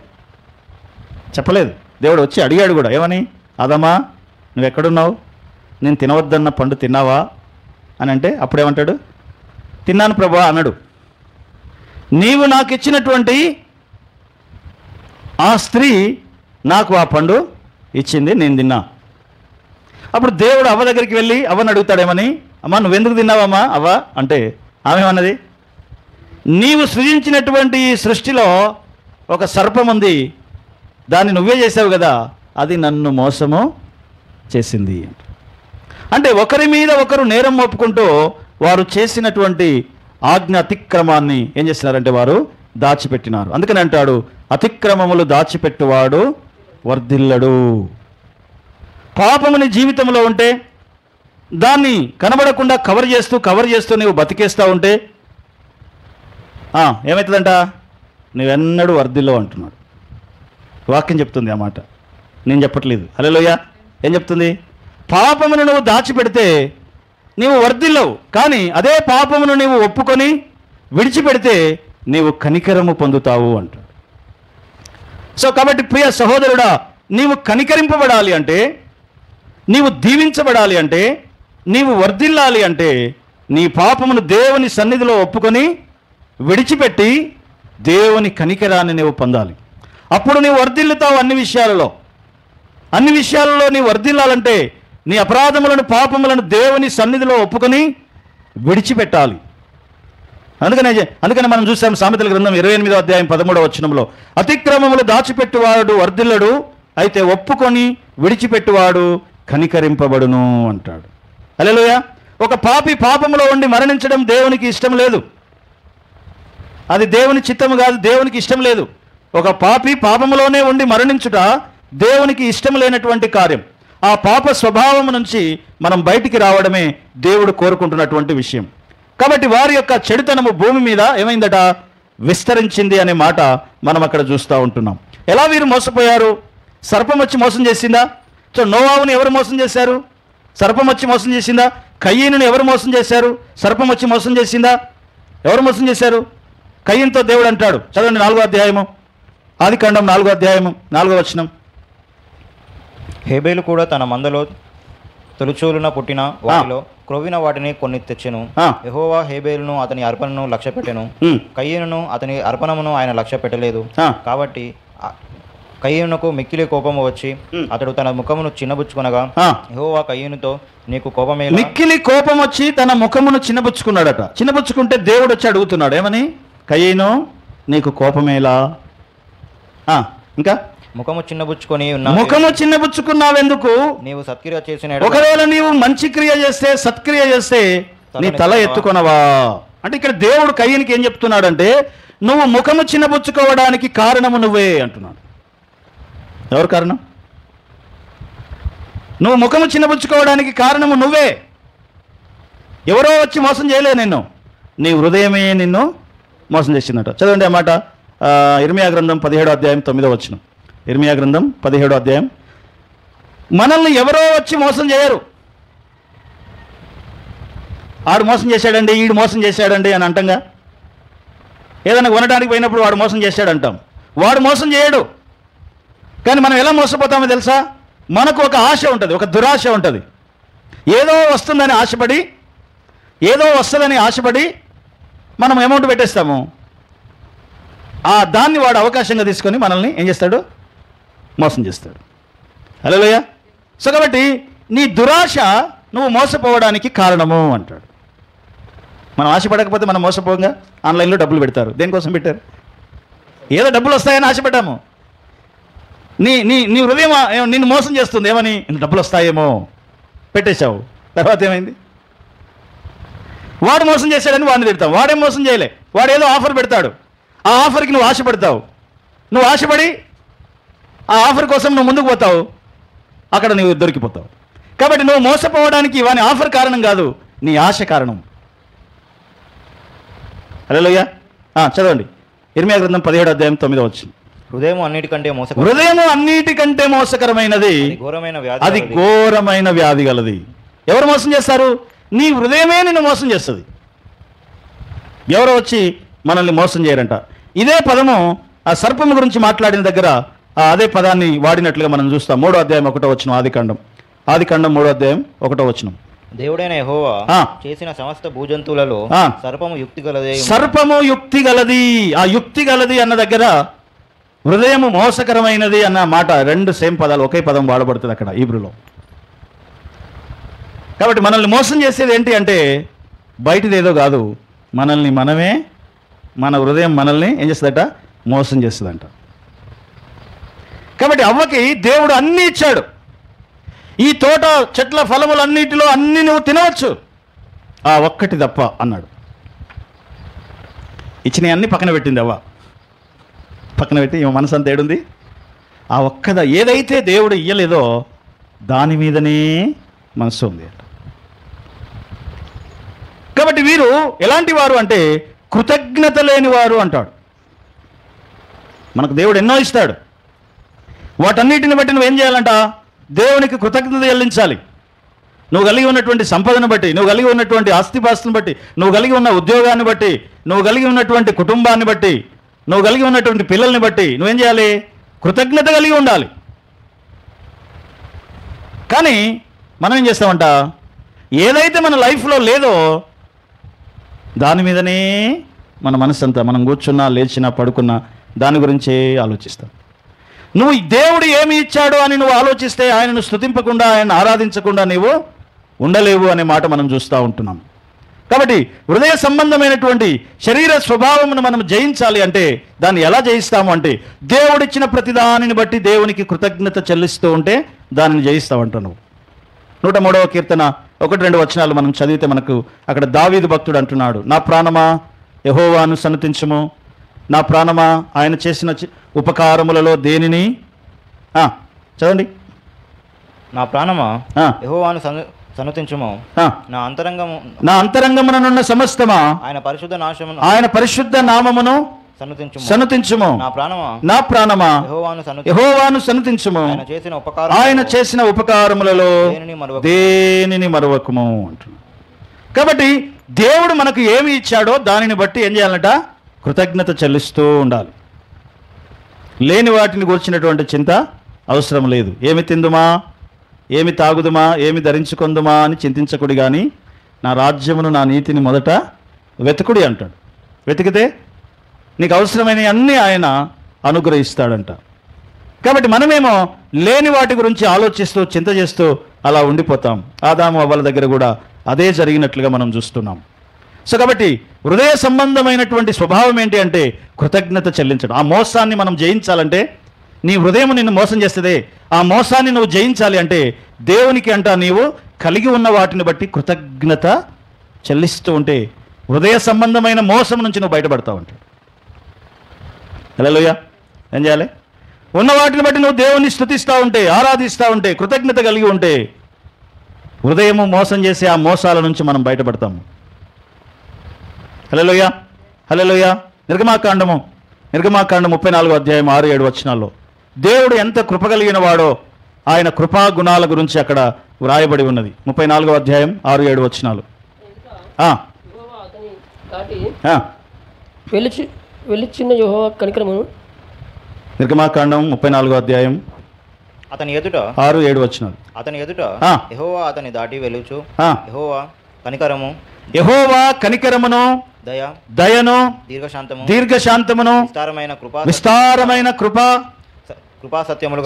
చెప్పలేదు. దేవుడు వచ్చి అడిగాడు కూడా, ఏమని? ఆదామా నువ్వు ఎక్కడున్నావు? నేను తినవద్దన్న పండు తిన్నావా అని అంటే అప్పుడేమంటాడు? తిన్నాను ప్రభా అన్నాడు. నీవు నాకు ఇచ్చినటువంటి ఆ స్త్రీ నాకు ఆ పండు ఇచ్చింది, నేను తిన్నా. అప్పుడు దేవుడు అవ్వ దగ్గరికి వెళ్ళి అవ్వని అడుగుతాడేమని, అమ్మా నువ్వెందుకు తిన్నావమ్మా అవ్వ అంటే ఆమె ఏమన్నది? నీవు సృజించినటువంటి ఈ సృష్టిలో ఒక సర్పం ఉంది, దాన్ని నువ్వే చేసావు కదా, అది నన్ను మోసము చేసింది. అంటే ఒకరి మీద ఒకరు నేరం మోపుకుంటూ వారు చేసినటువంటి ఆజ్ఞ అతిక్రమాన్ని ఏం చేస్తున్నారంటే వారు దాచిపెట్టినారు. అందుకని అంటాడు, అతిక్రమములు దాచిపెట్టువాడు వర్ధిల్లడు. పాపముని జీవితంలో ఉంటే దాన్ని కనబడకుండా కవర్ చేస్తూ నీవు బతికేస్తూ ఉంటే ఏమవుతుందంట? నువ్వెన్నడూ వర్ధిల్లో అంటున్నాడు. వాక్యం చెప్తుంది ఆ మాట, నేను చెప్పట్లేదు. హల్లెలూయా. ఏం చెప్తుంది? పాపమును నువ్వు దాచిపెడితే నీవు వర్ధిల్లవు, కానీ అదే పాపమును నీవు ఒప్పుకొని విడిచిపెడితే నీవు కనికరము పొందుతావు అంటాడు. సో కాబట్టి ప్రియ సహోదరుడా, నీవు కనికరింపబడాలి అంటే, నీవు దీవించబడాలి అంటే, నీవు వర్ధిల్లాలి అంటే నీ పాపమును దేవుని సన్నిధిలో ఒప్పుకొని విడిచిపెట్టి దేవుని కనికరాన్ని నీవు పొందాలి. అప్పుడు నీవు వర్ధిల్లుతావు అన్ని విషయాలలో. అన్ని విషయాలలో నీవు వర్ధిల్లాలంటే నీ పాపములను దేవుని సన్నిధిలో ఒప్పుకొని విడిచిపెట్టాలి. అందుకని మనం చూసాం సామెతల గ్రంథం 28వ అధ్యాయం 13వ వచనంలో, అతిక్రమములు దాచిపెట్టువాడు వర్ధిల్లడు, అయితే ఒప్పుకొని విడిచిపెట్టువాడు కనికరింపబడును అంటాడు. హల్లెలూయా. ఒక పాపి పాపములో ఉండి మరణించడం దేవునికి ఇష్టం లేదు. అది దేవుని చిత్తము కాదు, దేవునికి ఇష్టం లేదు. ఒక పాపి పాపములోనే ఉండి మరణించుట దేవునికి ఇష్టం లేనటువంటి కార్యం. ఆ పాప స్వభావం నుంచి మనం బయటికి రావడమే దేవుడు కోరుకుంటున్నటువంటి విషయం. కాబట్టి వారి యొక్క చెడుతనము భూమి మీద ఏమైందట? విస్తరించింది అనే మాట మనం అక్కడ చూస్తూ ఉంటున్నాం. ఎలా వీరు మోసపోయారు? సర్పం వచ్చి మోసం చేసిందా? సో నోవాహుని ఎవరు మోసం చేశారు? సర్పం వచ్చి మోసం చేసిందా? కయీనుని ఎవరు మోసం చేశారు? సర్పం వచ్చి మోసం చేసిందా? ఎవరు మోసం చేశారు? కయీనుతో దేవుడు అంటాడు, చదవండి 4వ అధ్యాయము, ఆదికాండం 4వ అధ్యాయము 4వ వచనం. హేబేలు కూడా తన మందలో తొలిచూలున పుట్టిన వాటిలో క్రొవ్విన వాటిని కొన్ని తెచ్చెను. యెహోవా హేబేలును అతని అర్పణను లక్ష్య పెట్టెను, కయీనును అతని అర్పణమును ఆయన లక్ష్య పెట్టలేదు. కాబట్టి కయీనునకు మిక్కిలి కోపము వచ్చి అతడు తన ముఖమును చిన్నబుచ్చుకొనగా యెహోవా కయీనుతో, నీకు కోపమేలా? మిక్కిలి కోపం వచ్చి తన ముఖమును చిన్నబుచ్చుకున్నాడట. చిన్నబుచ్చుకుంటే దేవుడు వచ్చి అడుగుతున్నాడు, ఏమని? కయీను, నీకు కోపమేలా? ఇంకా ముఖము చిన్నబుచ్చుకొని ముఖము చిన్నబుచ్చుకున్నావెందుకు? నీవు సత్క్రియ చేసిన ఒకవేళ నీవు మంచి క్రియ చేస్తే, సత్క్రియ చేస్తే నీ తల ఎత్తుకొనవా? అంటే ఇక్కడ దేవుడు కయ్యనికి ఏం చెప్తున్నాడంటే, నువ్వు ముఖము చిన్నబుచ్చుకోవడానికి కారణము నువ్వే అంటున్నాడు. ఎవరు కారణం? నువ్వు ముఖము చిన్నబుచ్చుకోవడానికి కారణము నువ్వే. ఎవరో వచ్చి మోసం చేయలే నిన్ను, నీ హృదయమే నిన్ను మోసం చేసిందట. చదవండి ఆ మాట, ఇర్మియా గ్రంథం 17వ అధ్యాయం 9వ వచనం. ఇర్మియా గ్రంథం 17వ అధ్యాయం. మనల్ని ఎవరో వచ్చి మోసం చేయరు. ఆడు మోసం చేశాడండి, ఈడు మోసం చేశాడండి అని అంటంగా. ఏదైనా కొనడానికి పోయినప్పుడు వాడు మోసం చేశాడంటాం. వాడు మోసం చేయడు. కానీ మనం ఎలా మోసపోతామో తెలుసా? మనకు ఒక ఆశ ఉంటుంది, ఒక దురాశ ఉంటుంది. ఏదో వస్తుందని ఆశపడి, ఏదో వస్తుందని ఆశపడి మనం అమౌంట్ పెట్టేస్తాము. దాన్ని వాడు అవకాశంగా తీసుకొని మనల్ని ఏం చేస్తాడు? మోసం చేస్తాడు. హల్లెలూయా. సో కాబట్టి నీ దురాశ నువ్వు మోసపోవడానికి కారణము అంటాడు. మనం ఆశపడకపోతే మనం మోసపోగా ఆన్లైన్లో డబ్బులు పెడతారు. దేనికోసం పెట్టారు? ఏదో డబ్బులు వస్తాయని ఆశపడ్డాము. నీ నీ నీ హృదయం నిన్ను మోసం చేస్తుంది. ఏమని? డబ్బులు వస్తాయేమో పెట్టేశావు. తర్వాత ఏమైంది? వాడు మోసం చేశాడని వాడిని తిడతావు. వాడేం మోసం చేయలే, వాడు ఏదో ఆఫర్ పెడతాడు. ఆ ఆఫర్కి నువ్వు ఆశపడతావు. నువ్వు ఆశపడి ఆ ఆఫర్ కోసం నువ్వు ముందుకు పోతావు, అక్కడ నువ్వు దొరికిపోతావు. కాబట్టి నువ్వు మోసపోవడానికి వాని ఆఫర్ కారణం కాదు, నీ ఆశ కారణం. హల్లెలూయా. చదవండి ఇర్మియా గ్రంథం 17వ అధ్యాయం 9వ వచనం. హృదయం అన్నిటికంటే మోసకరమైనది, అది ఘోరమైన వ్యాధి గలది. ఎవరు మోసం చేస్తారు? నీ హృదయమే నిన్ను మోసం చేస్తుంది. ఎవరో వచ్చి మనల్ని మోసం చేయరంట. ఇదే పదము ఆ సర్పము గురించి మాట్లాడిన దగ్గర అదే పదాన్ని వాడినట్లుగా మనం చూస్తాం. 3వ అధ్యాయం 1వ వచనం, ఆదికాండం 3వ అధ్యాయం 1వ వచనం. దేవుడైన యెహోవా చేసిన సమస్త భూజంతువులలో సర్పము యుక్తి గలది. సర్పము యుక్తి గలది. ఆ యుక్తి గలది అన్న దగ్గర హృదయము మోసకరమైనది అన్న మాట, రెండు సేమ్ పదాలు, ఒకే పదం వాడబడుతుంది అక్కడ హీబ్రూలో. కాబట్టి మనల్ని మోసం చేసేది ఏంటి అంటే బయటిదేదో కాదు, మనమే, మన హృదయం మనల్ని ఏం చేస్తుందట? మోసం చేస్తుందంట. కాబట్టి అవ్వకి దేవుడు అన్నీ ఇచ్చాడు. ఈ తోట చెట్ల ఫలములన్నిటిలో అన్నీ నువ్వు తినవచ్చు, ఆ ఒక్కటి తప్ప అన్నాడు. ఇచ్చినవి అన్నీ పక్కన పెట్టింది అవ్వ. పక్కన పెట్టి ఈ మనసు అంతా ఏడుంది? ఆ ఒక్కదా ఏదైతే దేవుడు ఇయ్యలేదో దాని మీదనే మనసు ఉంది. కాబట్టి వీరు ఎలాంటి వారు అంటే కృతజ్ఞత లేనివారు అంటాడు. మనకు దేవుడు ఎన్నో ఇస్తాడు, వాటన్నిటిని బట్టి నువ్వేం చేయాలంట? దేవునికి కృతజ్ఞత చెల్లించాలి. నువ్వు కలిగి ఉన్నటువంటి సంపదను బట్టి, నువ్వు కలిగి ఉన్నటువంటి ఆస్తిపాస్తులను బట్టి, నువ్వు కలిగి ఉన్న ఉద్యోగాన్ని బట్టి, నువ్వు కలిగి ఉన్నటువంటి కుటుంబాన్ని బట్టి, నువ్వు కలిగి ఉన్నటువంటి పిల్లల్ని బట్టి నువ్వేం చేయాలి? కృతజ్ఞత కలిగి ఉండాలి. కానీ మనం ఏం చేస్తామంట? ఏదైతే మన లైఫ్లో లేదో దాని మీదనే మన మనసు అంతా, మనం కూర్చున్నా లేచినా పడుకున్నా దాని గురించే ఆలోచిస్తాం. నువ్వు దేవుడు ఏమి ఇచ్చాడో అని నువ్వు ఆలోచిస్తే ఆయనను స్తుతింపకుండా, ఆయన ఆరాధించకుండా నీవు ఉండలేవు అనే మాట మనం చూస్తూ ఉంటున్నాం. కాబట్టి హృదయ సంబంధమైనటువంటి శరీర స్వభావమును మనం జయించాలి అంటే దాన్ని ఎలా జయిస్తాము అంటే దేవుడిచ్చిన ప్రతిదానిని బట్టి దేవునికి కృతజ్ఞత చెల్లిస్తూ ఉంటే దానిని జయిస్తావంట నువ్వు. 103వ కీర్తన 1-2 వచనాలు మనం చదివితే మనకు అక్కడ దావీదు భక్తుడు అంటున్నాడు, నా ప్రాణమా యెహోవాను సన్నతించుము, నా ప్రాణమా ఆయన చేసిన ఉపకారములలో దేనిని చదవండి. నా ప్రాణమా యెహోవాను సన్నతించుము, నా అంతరంగమునున్న సమస్తమా ఆయన పరిశుద్ధ నామమును సన్నతించుము. నా ప్రాణమా యెహోవాను సన్నతించుము, ఆయన చేసిన ఉపకారములలో దేనిని మరువకుము అంటున్నాడు. కాబట్టి దేవుడు మనకు ఏమి ఇచ్చాడో దానిని బట్టి ఏం చేయాలంట? కృతజ్ఞత చెల్లిస్తూ ఉండాలి. లేని వాటిని గురించినటువంటి చింత అవసరం లేదు. ఏమి తిందుమా, ఏమి తాగుదుమా, ఏమి ధరించుకుందుమా అని చింతించకుడి, కానీ నా రాజ్యమును నా నీతిని మొదట వెతుకుడి అంటాడు. వెతికితే నీకు అవసరమైన అన్నీ ఆయన అనుగ్రహిస్తాడంట. కాబట్టి మనమేమో లేని వాటి గురించి ఆలోచిస్తూ చింత చేస్తూ అలా ఉండిపోతాం. ఆదాము అవ్వల దగ్గర కూడా అదే జరిగినట్లుగా మనం చూస్తున్నాం. సో కాబట్టి హృదయ సంబంధమైనటువంటి స్వభావం ఏంటి అంటే కృతజ్ఞత చెల్లించడం. ఆ మోసాన్ని మనం జయించాలంటే, నీ హృదయం నిన్ను మోసం చేస్తుంది, ఆ మోసాన్ని నువ్వు జయించాలి అంటే దేవునికి అంట నీవు కలిగి ఉన్న వాటిని బట్టి కృతజ్ఞత చెల్లిస్తూ ఉంటే హృదయ సంబంధమైన మోసం నుంచి నువ్వు బయటపడతావు అంటే. హల్లెలూయా. ఏం చేయాలి? ఉన్న వాటిని బట్టి నువ్వు దేవుని స్తుతిస్తూ ఉంటే, ఆరాధిస్తూ ఉంటే, కృతజ్ఞత కలిగి ఉంటే హృదయము మోసం చేసే ఆ మోసాల నుంచి మనం బయటపడతాము. హల్లెలూయా, హల్లెలూయా. నిర్గమాకాండము 34వ అధ్యాయం 6-7 వచనాల్లో దేవుడు ఎంత కృప కలిగిన వాడో ఆయన కృపా గుణాల గురించి అక్కడ వ్రాయబడి ఉన్నది. 34వ అధ్యాయం 6-7 వచనాలు. వెళ్ళిచ్చిన యెహోవా కనికరమును. నిర్గమాకాండం 34వ అధ్యాయం అతని ఎదుట 6-7 వచనాలు. అతని ఎదుట యెహోవా అతని దాటి వెలుచు, యెహోవా కనికరమును, దయను, దీర్ఘశాంతమును, విస్తారమైన కృపా సత్యములు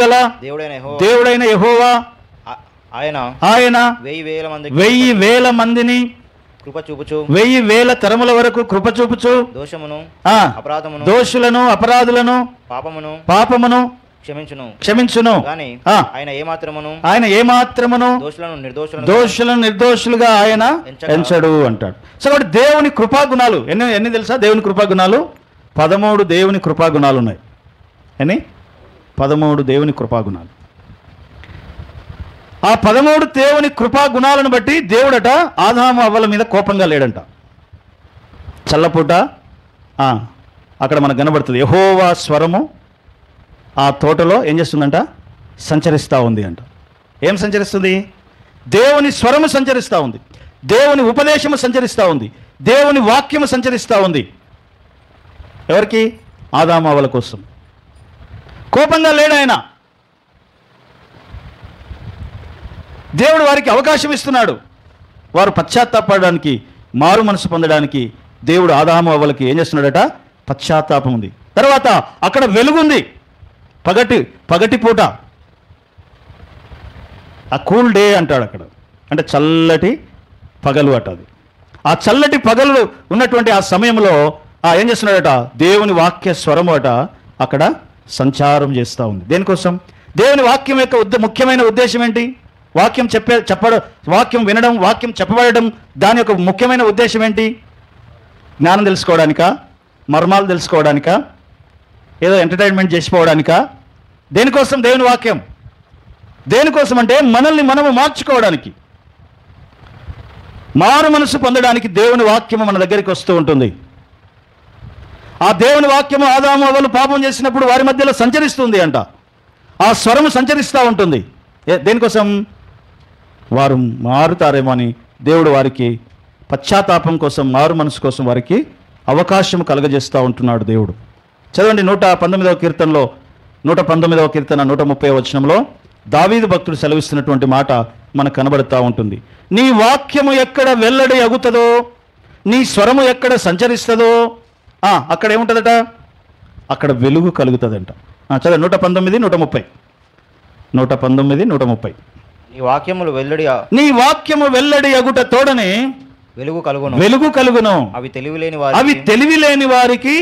గల దేవుడైన యెహోవా ఆయన 1000 మందిని కృప చూపుచు 1000 తరముల వరకు కృప చూపుచు దోషులను, అపరాధులను, పాపమును క్షమించును. ఆయన ఏమాత్రమును దోషులను నిర్దోషులుగా ఆయన ఎంచడు అంటాడు. సో కాబట్టి దేవుని కృపాగుణాలు ఎన్ని తెలుసా? దేవుని కృపాగుణాలు 13 దేవుని కృపాగుణాలు ఉన్నాయి. 13 దేవుని కృపాగుణాలు. ఆ 13 దేవుని కృపాగుణాలను బట్టి దేవుడట ఆదాము అవ్వల మీద కోపంగా లేడంట. చల్లపూట అక్కడ మనకు కనబడుతుంది, యెహోవా స్వరము ఆ తోటలో ఏం చేస్తుందంట? సంచరిస్తూ ఉంది అంట. ఏం సంచరిస్తుంది? దేవుని స్వరము సంచరిస్తూ ఉంది, దేవుని ఉపదేశము సంచరిస్తూ ఉంది, దేవుని వాక్యము సంచరిస్తూ ఉంది. ఎవరికి? ఆదాము అవ్వల కోసం. కోపంగా లేడు ఆయన. దేవుడు వారికి అవకాశం ఇస్తున్నాడు. వారు పశ్చాత్తాపడడానికి, మారు మనసు పొందడానికి దేవుడు ఆదాము అవ్వలకి ఏం చేస్తున్నాడట? పశ్చాత్తాపం ఉంది. తర్వాత అక్కడ వెలుగుంది. పగటి పూట ఆ కూల్ డే అంటాడు అక్కడ, అంటే చల్లటి పగలు అట. అది ఆ చల్లటి పగలు ఉన్నటువంటి ఆ సమయంలో ఏం చేస్తున్నాడట? దేవుని వాక్య స్వరము అట అక్కడ సంచారం చేస్తూ ఉంది. దేనికోసం? దేవుని వాక్యం యొక్క ముఖ్యమైన ఉద్దేశం ఏంటి? వాక్యం చెప్పడం, వాక్యం వినడం, వాక్యం చెప్పబడడం, దాని యొక్క ముఖ్యమైన ఉద్దేశం ఏంటి? జ్ఞానం తెలుసుకోవడానికా? మర్మాలు తెలుసుకోవడానికా? ఏదో ఎంటర్టైన్మెంట్ చేసిపోవడానికా? దేనికోసం దేవుని వాక్యం? దేనికోసం అంటే మనల్ని మనము మార్చుకోవడానికి. మారు మనసు పొందడానికి దేవుని వాక్యము మన దగ్గరికి వస్తూ ఉంటుంది. ఆ దేవుని వాక్యము ఆదాము అవ్వలు పాపం చేసినప్పుడు వారి మధ్యలో సంచరిస్తుంది అంట. ఆ స్వరము సంచరిస్తూ ఉంటుంది. దేనికోసం? వారు మారుతారేమో అని దేవుడు వారికి పశ్చాత్తాపం కోసం, మారు మనసు కోసం వారికి అవకాశం కలగజేస్తూ ఉంటున్నాడు దేవుడు. చదవండి 119వ కీర్తనలో 119వ కీర్తన 130వ వచనంలో దావీదు భక్తుడు సెలవిస్తున్నటువంటి మాట మనకు కనబడుతూ ఉంటుంది. నీ వాక్యము ఎక్కడ వెల్లడి అగుతుందో, నీ స్వరము ఎక్కడ సంచరిస్తుందో అక్కడ ఏముంటుందట? అక్కడ వెలుగు కలుగుతుందంట. చదవండి 119, 130. 119, 130. నీ వాక్యములు వెల్లడి నీ వాక్యము వెల్లడి అగుట తోడనే వెలుగు కలుగును. వెలుగు కలుగును. అవి తెలివి లేని వారికి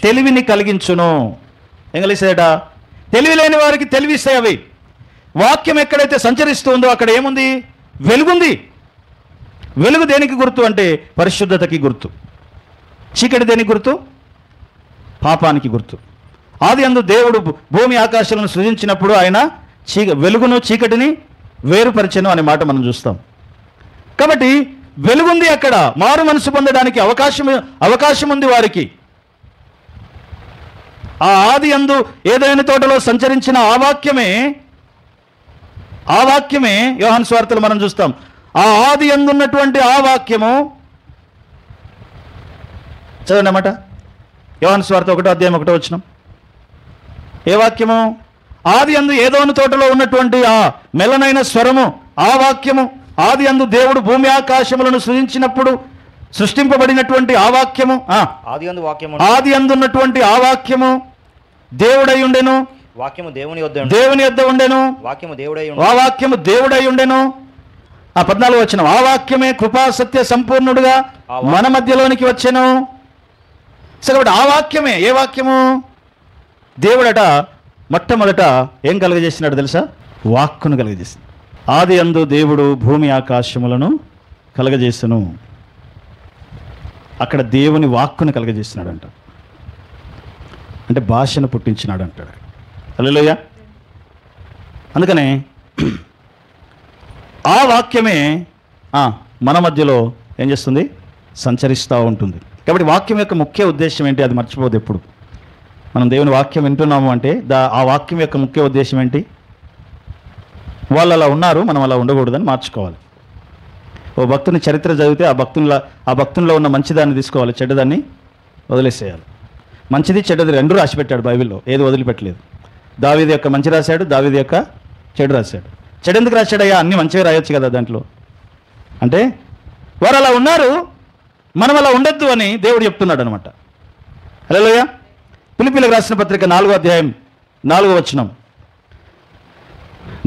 తెలివిని కలిగించును. ఏం కలిగిస్తాయట? తెలివి లేని వారికి తెలివిస్తాయి అవి. వాక్యం ఎక్కడైతే సంచరిస్తుందో అక్కడ ఏముంది? వెలుగుంది. వెలుగు దేనికి గుర్తు అంటే పరిశుద్ధతకి గుర్తు. చీకటి దేనికి గుర్తు? పాపానికి గుర్తు. ఆది అందు దేవుడు భూమి ఆకాశాలను సృజించినప్పుడు ఆయన వెలుగును చీకటిని వేరుపరిచెను అనే మాట మనం చూస్తాం. కాబట్టి వెలుగుంది అక్కడ. మారు మనసు పొందడానికి అవకాశం ఉంది వారికి. ఆ ఆది అందు ఏదైనా తోటలో సంచరించిన ఆ వాక్యమే యోహాను సువార్తలో మనం చూస్తాం. ఆ ఆది అందున్నటువంటి ఆ వాక్యము చదవండి అన్నమాట. యోహాను సువార్త 1వ అధ్యాయం 1వ వచనం. ఏ వాక్యము? ఆది అందు ఏదోను తోటలో ఉన్నటువంటి ఆ మెల్లనైన స్వరము, ఆ వాక్యము. ఆది అందు దేవుడు భూమి ఆకాశములను సృష్టింపబడినటువంటి ఆ వాక్యము. ఆది అందున్నటువంటి ఆ వాక్యము దేవుడై ఉండెను. వాక్యము దేవుని యొద్ద ఉండెను. ఆ వాక్యము దేవుడై ఉండెను. 14వ వచనం. ఆ వాక్యమే కృపా సత్య సంపూర్ణుడుగా మన మధ్యలోనికి వచ్చెను. కాబట్టి ఆ వాక్యమే. ఏ వాక్యము? దేవుడట మొట్టమొదట ఏం కలుగజేసినాడు తెలుసా? వాక్కును కలుగజేసింది. ఆది అందు దేవుడు భూమి ఆకాశములను కలుగజేసెను. అక్కడ దేవుని వాక్కును కలుగజేసినాడంట. అంటే భాషను పుట్టించినాడు అంటాడు. హల్లెలూయా. అందుకనే ఆ వాక్యమే మన మధ్యలో ఏం చేస్తుంది? సంచరిస్తూ ఉంటుంది. కాబట్టి వాక్యం యొక్క ముఖ్య ఉద్దేశం ఏంటి? అది మర్చిపోదు ఎప్పుడు. మనం దేవుని వాక్యం వింటున్నాము అంటే ఆ వాక్యం యొక్క ముఖ్య ఉద్దేశం ఏంటి? వాళ్ళు అలా ఉన్నారు, మనం అలా ఉండకూడదని మార్చుకోవాలి. ఓ భక్తుని చరిత్ర చదివితే ఆ భక్తునిలో ఉన్న మంచిదాన్ని తీసుకోవాలి, చెడ్డదాన్ని వదిలేసేయాలి. మంచిది చెడ్డది రెండు రాసి పెట్టాడు బైబిల్లో, ఏది వదిలిపెట్టలేదు. దావీదు యొక్క మంచి రాశాడు, దావీదు యొక్క చెడు రాశాడు. చెడు ఎందుకు రాశాడయ్యా? అన్నీ మంచిగా రాయొచ్చు కదా దాంట్లో. అంటే వారు అలా ఉన్నారు, మనం అలా ఉండొద్దు అని దేవుడు చెప్తున్నాడు అనమాట. హల్లెలూయా. ఫిలిప్పీయులకు రాసిన పత్రిక 4వ అధ్యాయం 4వ వచనం.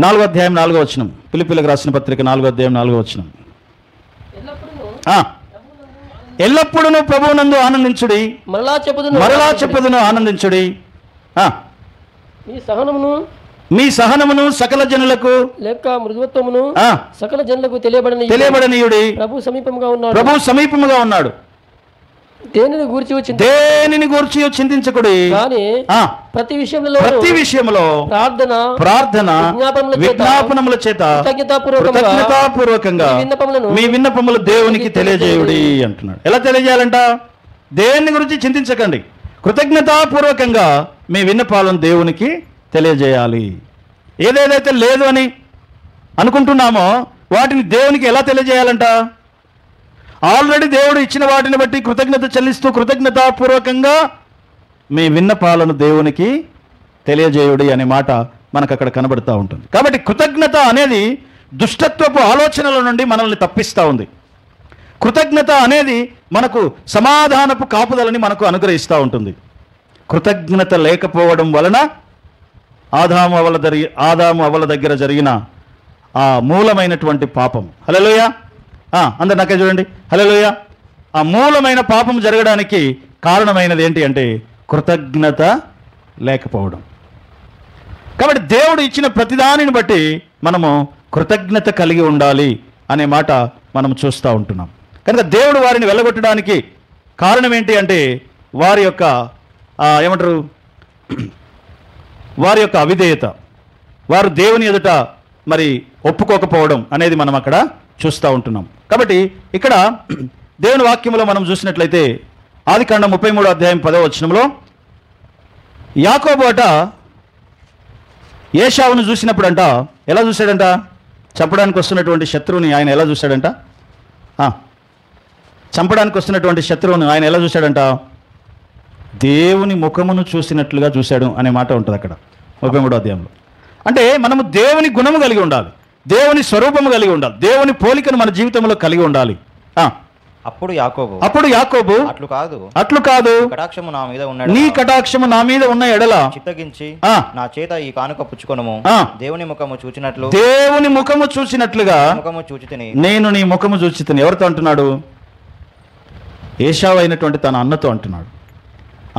4వ అధ్యాయం 4వ వచనం. ఫిలిప్పీయులకు రాసిన పత్రిక 4వ అధ్యాయం 4వ వచనం. ఎల్లప్పుడూ ప్రభువునందు ఆనందించుడి, మరలా చెప్పుదును ఆనందించుడి. మీ సహనమును సకల జనులకు లేక మృదుత్వమును సకల జనులకు తెలియబడనీయుడి. ప్రభు సమీపముగా ఉన్నాడు. దేనిని గూర్చి చింతించకుడి, ప్రతి విషయంలో ప్రార్థన విజ్ఞాపనముల చేత కృతజ్ఞతాపూర్వకంగా మీ విన్నపములు దేవునికి తెలియజేయుడి అంటున్నాడు. ఎలా తెలియజేయాలంట? దేన్ని గురించి చింతించకండి, కృతజ్ఞతాపూర్వకంగా మీ విన్నపాలను దేవునికి తెలియజేయాలి. ఏదేదైతే లేదు అని అనుకుంటున్నామో వాటిని దేవునికి ఎలా తెలియజేయాలంట? ఆల్రెడీ దేవుడు ఇచ్చిన వాటిని బట్టి కృతజ్ఞత చెల్లిస్తూ కృతజ్ఞతాపూర్వకంగా మీ విన్నపాలను దేవునికి తెలియజేయుడి అనే మాట మనకు అక్కడ కనబడుతూ ఉంటుంది. కాబట్టి కృతజ్ఞత అనేది దుష్టత్వపు ఆలోచనల నుండి మనల్ని తప్పిస్తూ ఉంది. కృతజ్ఞత అనేది మనకు సమాధానపు కాపుదలని మనకు అనుగ్రహిస్తూ ఉంటుంది. కృతజ్ఞత లేకపోవడం వలన ఆదాము అవ్వల దగ్గర జరిగిన ఆ మూలమైనటువంటి పాపం. హల్లెలూయా. అందరు నాకే చూడండి. హల్లెలూయా. ఆ మూలమైన పాపం జరగడానికి కారణమైనది ఏంటి అంటే కృతజ్ఞత లేకపోవడం. కాబట్టి దేవుడు ఇచ్చిన ప్రతిదానిని బట్టి మనము కృతజ్ఞత కలిగి ఉండాలి అనే మాట మనం చూస్తూ ఉంటున్నాం. కనుక దేవుడు వారిని వెళ్ళగొట్టడానికి కారణం ఏంటి అంటే వారి యొక్క వారి యొక్క అవిధేయత, వారు దేవుని ఎదుట మరి ఒప్పుకోకపోవడం అనేది మనం అక్కడ చూస్తూ ఉంటున్నాం. కాబట్టి ఇక్కడ దేవుని వాక్యంలో మనం చూసినట్లయితే ఆదికాండం 33వ అధ్యాయం 10వ వచనంలో యాకోబు అట ఏశావును చూసినప్పుడంట ఎలా చూశాడంట? చంపడానికి వస్తున్నటువంటి శత్రువుని ఆయన ఎలా చూశాడంట? చంపడానికి వస్తున్నటువంటి శత్రువుని ఆయన ఎలా చూశాడంట? దేవుని ముఖమును చూసినట్లుగా చూశాడు అనే మాట ఉంటుంది అక్కడ 33వ అధ్యాయంలో. అంటే మనము దేవుని గుణము కలిగి ఉండాలి, దేవుని స్వరూపము కలిగి ఉండాలి, దేవుని పోలికను మన జీవితంలో కలిగి ఉండాలి. అప్పుడు యాకోబు అట్లు కాదు కటాక్షము నా మీద ఉన్నాడు, నీ కటాక్షము నా మీద ఉన్న ఎడల చిత్తగించి నా చేత ఈ కానుక పుచ్చుకొనుము. దేవుని ముఖము చూచినట్లుగా నేను నీ ముఖము చూచితిని. ఎవరితో అంటున్నాడు? ఏశావు అయినటువంటి తన అన్నతో అంటున్నాడు.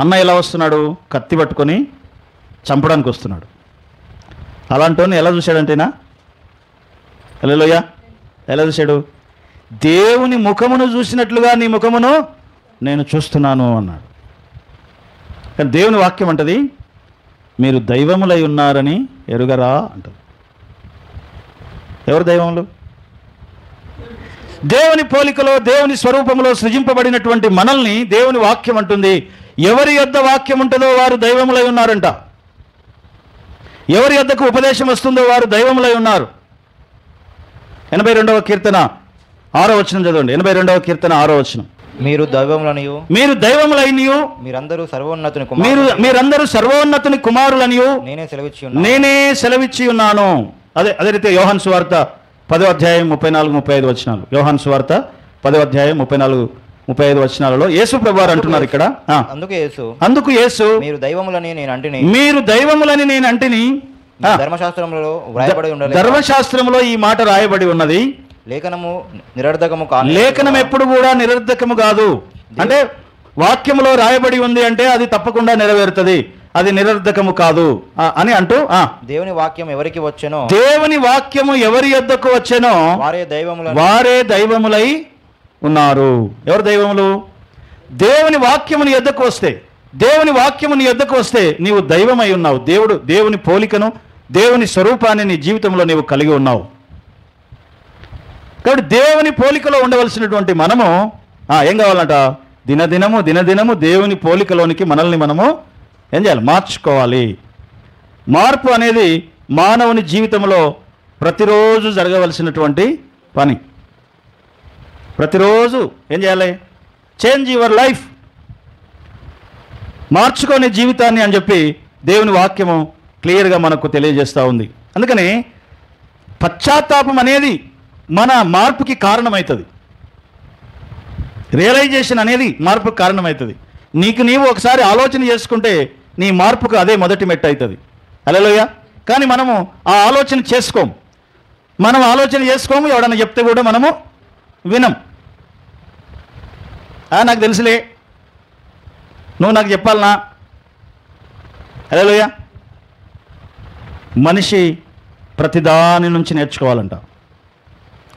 అన్న ఎలా వస్తున్నాడు? కత్తి పట్టుకొని చంపడానికి వస్తున్నాడు. అలాంటి ఎలా చూశాడంటేనా? హల్లెలూయా, ఎలా చూశాడు? దేవుని ముఖమును చూసినట్లుగా నీ ముఖమును నేను చూస్తున్నాను అన్నాడు. కానీ దేవుని వాక్యం అంటది, మీరు దైవములై ఉన్నారని ఎరుగరా అంటది. ఎవరు దైవములు? దేవుని పోలికలో దేవుని స్వరూపంలో సృజింపబడినటువంటి మనల్ని దేవుని వాక్యం అంటుంది, ఎవరి యొద్ద వాక్యం ఉంటుందో వారు దైవములై ఉన్నారంట. ఎవరి యొద్దకు ఉపదేశం వస్తుందో వారు దైవములై ఉన్నారు. 82వ కీర్తన 6వ వచనం చదవండి. 82వ కీర్తన 6వ వచనం. మీరు దైవములైనయు మీరందరూ సర్వోన్నతుని కుమారులనియు నేనే సెలవిచ్చి ఉన్నాను. అదే రీతి యోహాను సువార్త 10వ అధ్యాయం 34-35 వచనాలు. యోహాను సువార్త 10వ అధ్యాయం 34-35 వచనాలలో యేసు ప్రభువారు అంటున్నారు ఇక్కడ. అందుకు యేసు మీరు దైవములని నేను అంటిని. ధర్మశాస్త్రంలో ఈ మాట రాయబడి ఉన్నది. లేఖనం ఎప్పుడు కూడా నిరర్ధకము కాదు. అంటే వాక్యములో రాయబడి ఉంది అంటే అది తప్పకుండా నెరవేరుతుంది, అది నిరర్ధకము కాదు అని అంటూ దేవుని వాక్యం ఎవరికి వచ్చెనో, దేవుని వాక్యము ఎవరి యొద్దకు వచ్చెనో వారే దైవములై ఉన్నారు. ఎవరు దైవములు? దేవుని వాక్యముని యొద్దకు వస్తే, దేవుని వాక్యముని యొద్దకు వస్తే నీవు దైవమై ఉన్నావు. దేవుని పోలికను, దేవుని స్వరూపాన్ని నీ జీవితంలో నీవు కలిగి ఉన్నావు. కాబట్టి దేవుని పోలికలో ఉండవలసినటువంటి మనము ఏం కావాలంట? దినదినము దేవుని పోలికలోనికి మనల్ని మనము ఏం చేయాలి? మార్చుకోవాలి. మార్పు అనేది మానవుని జీవితంలో ప్రతిరోజు జరగవలసినటువంటి పని. ప్రతిరోజు ఏం చేయాలి? చేంజ్ యువర్ లైఫ్, మార్చుకోని జీవితాన్ని అని చెప్పి దేవుని వాక్యము క్లియర్గా మనకు తెలియజేస్తూ ఉంది. అందుకని పశ్చాత్తాపం అనేది మన మార్పుకి కారణమవుతుంది. రియలైజేషన్ అనేది మార్పుకి కారణమవుతుంది. నీవు ఒకసారి ఆలోచన చేసుకుంటే నీ మార్పుకు అదే మొదటి మెట్టు అవుతుంది. హల్లెలూయా. కానీ మనము ఆ ఆలోచన చేసుకోము. ఎవడన్నా చెప్తే కూడా మనము వినం. నాకు తెలుసులే, నువ్వు నాకు చెప్పాలనా? హల్లెలూయా. మనిషి ప్రతిదాని నుంచి నేర్చుకోవాలంట.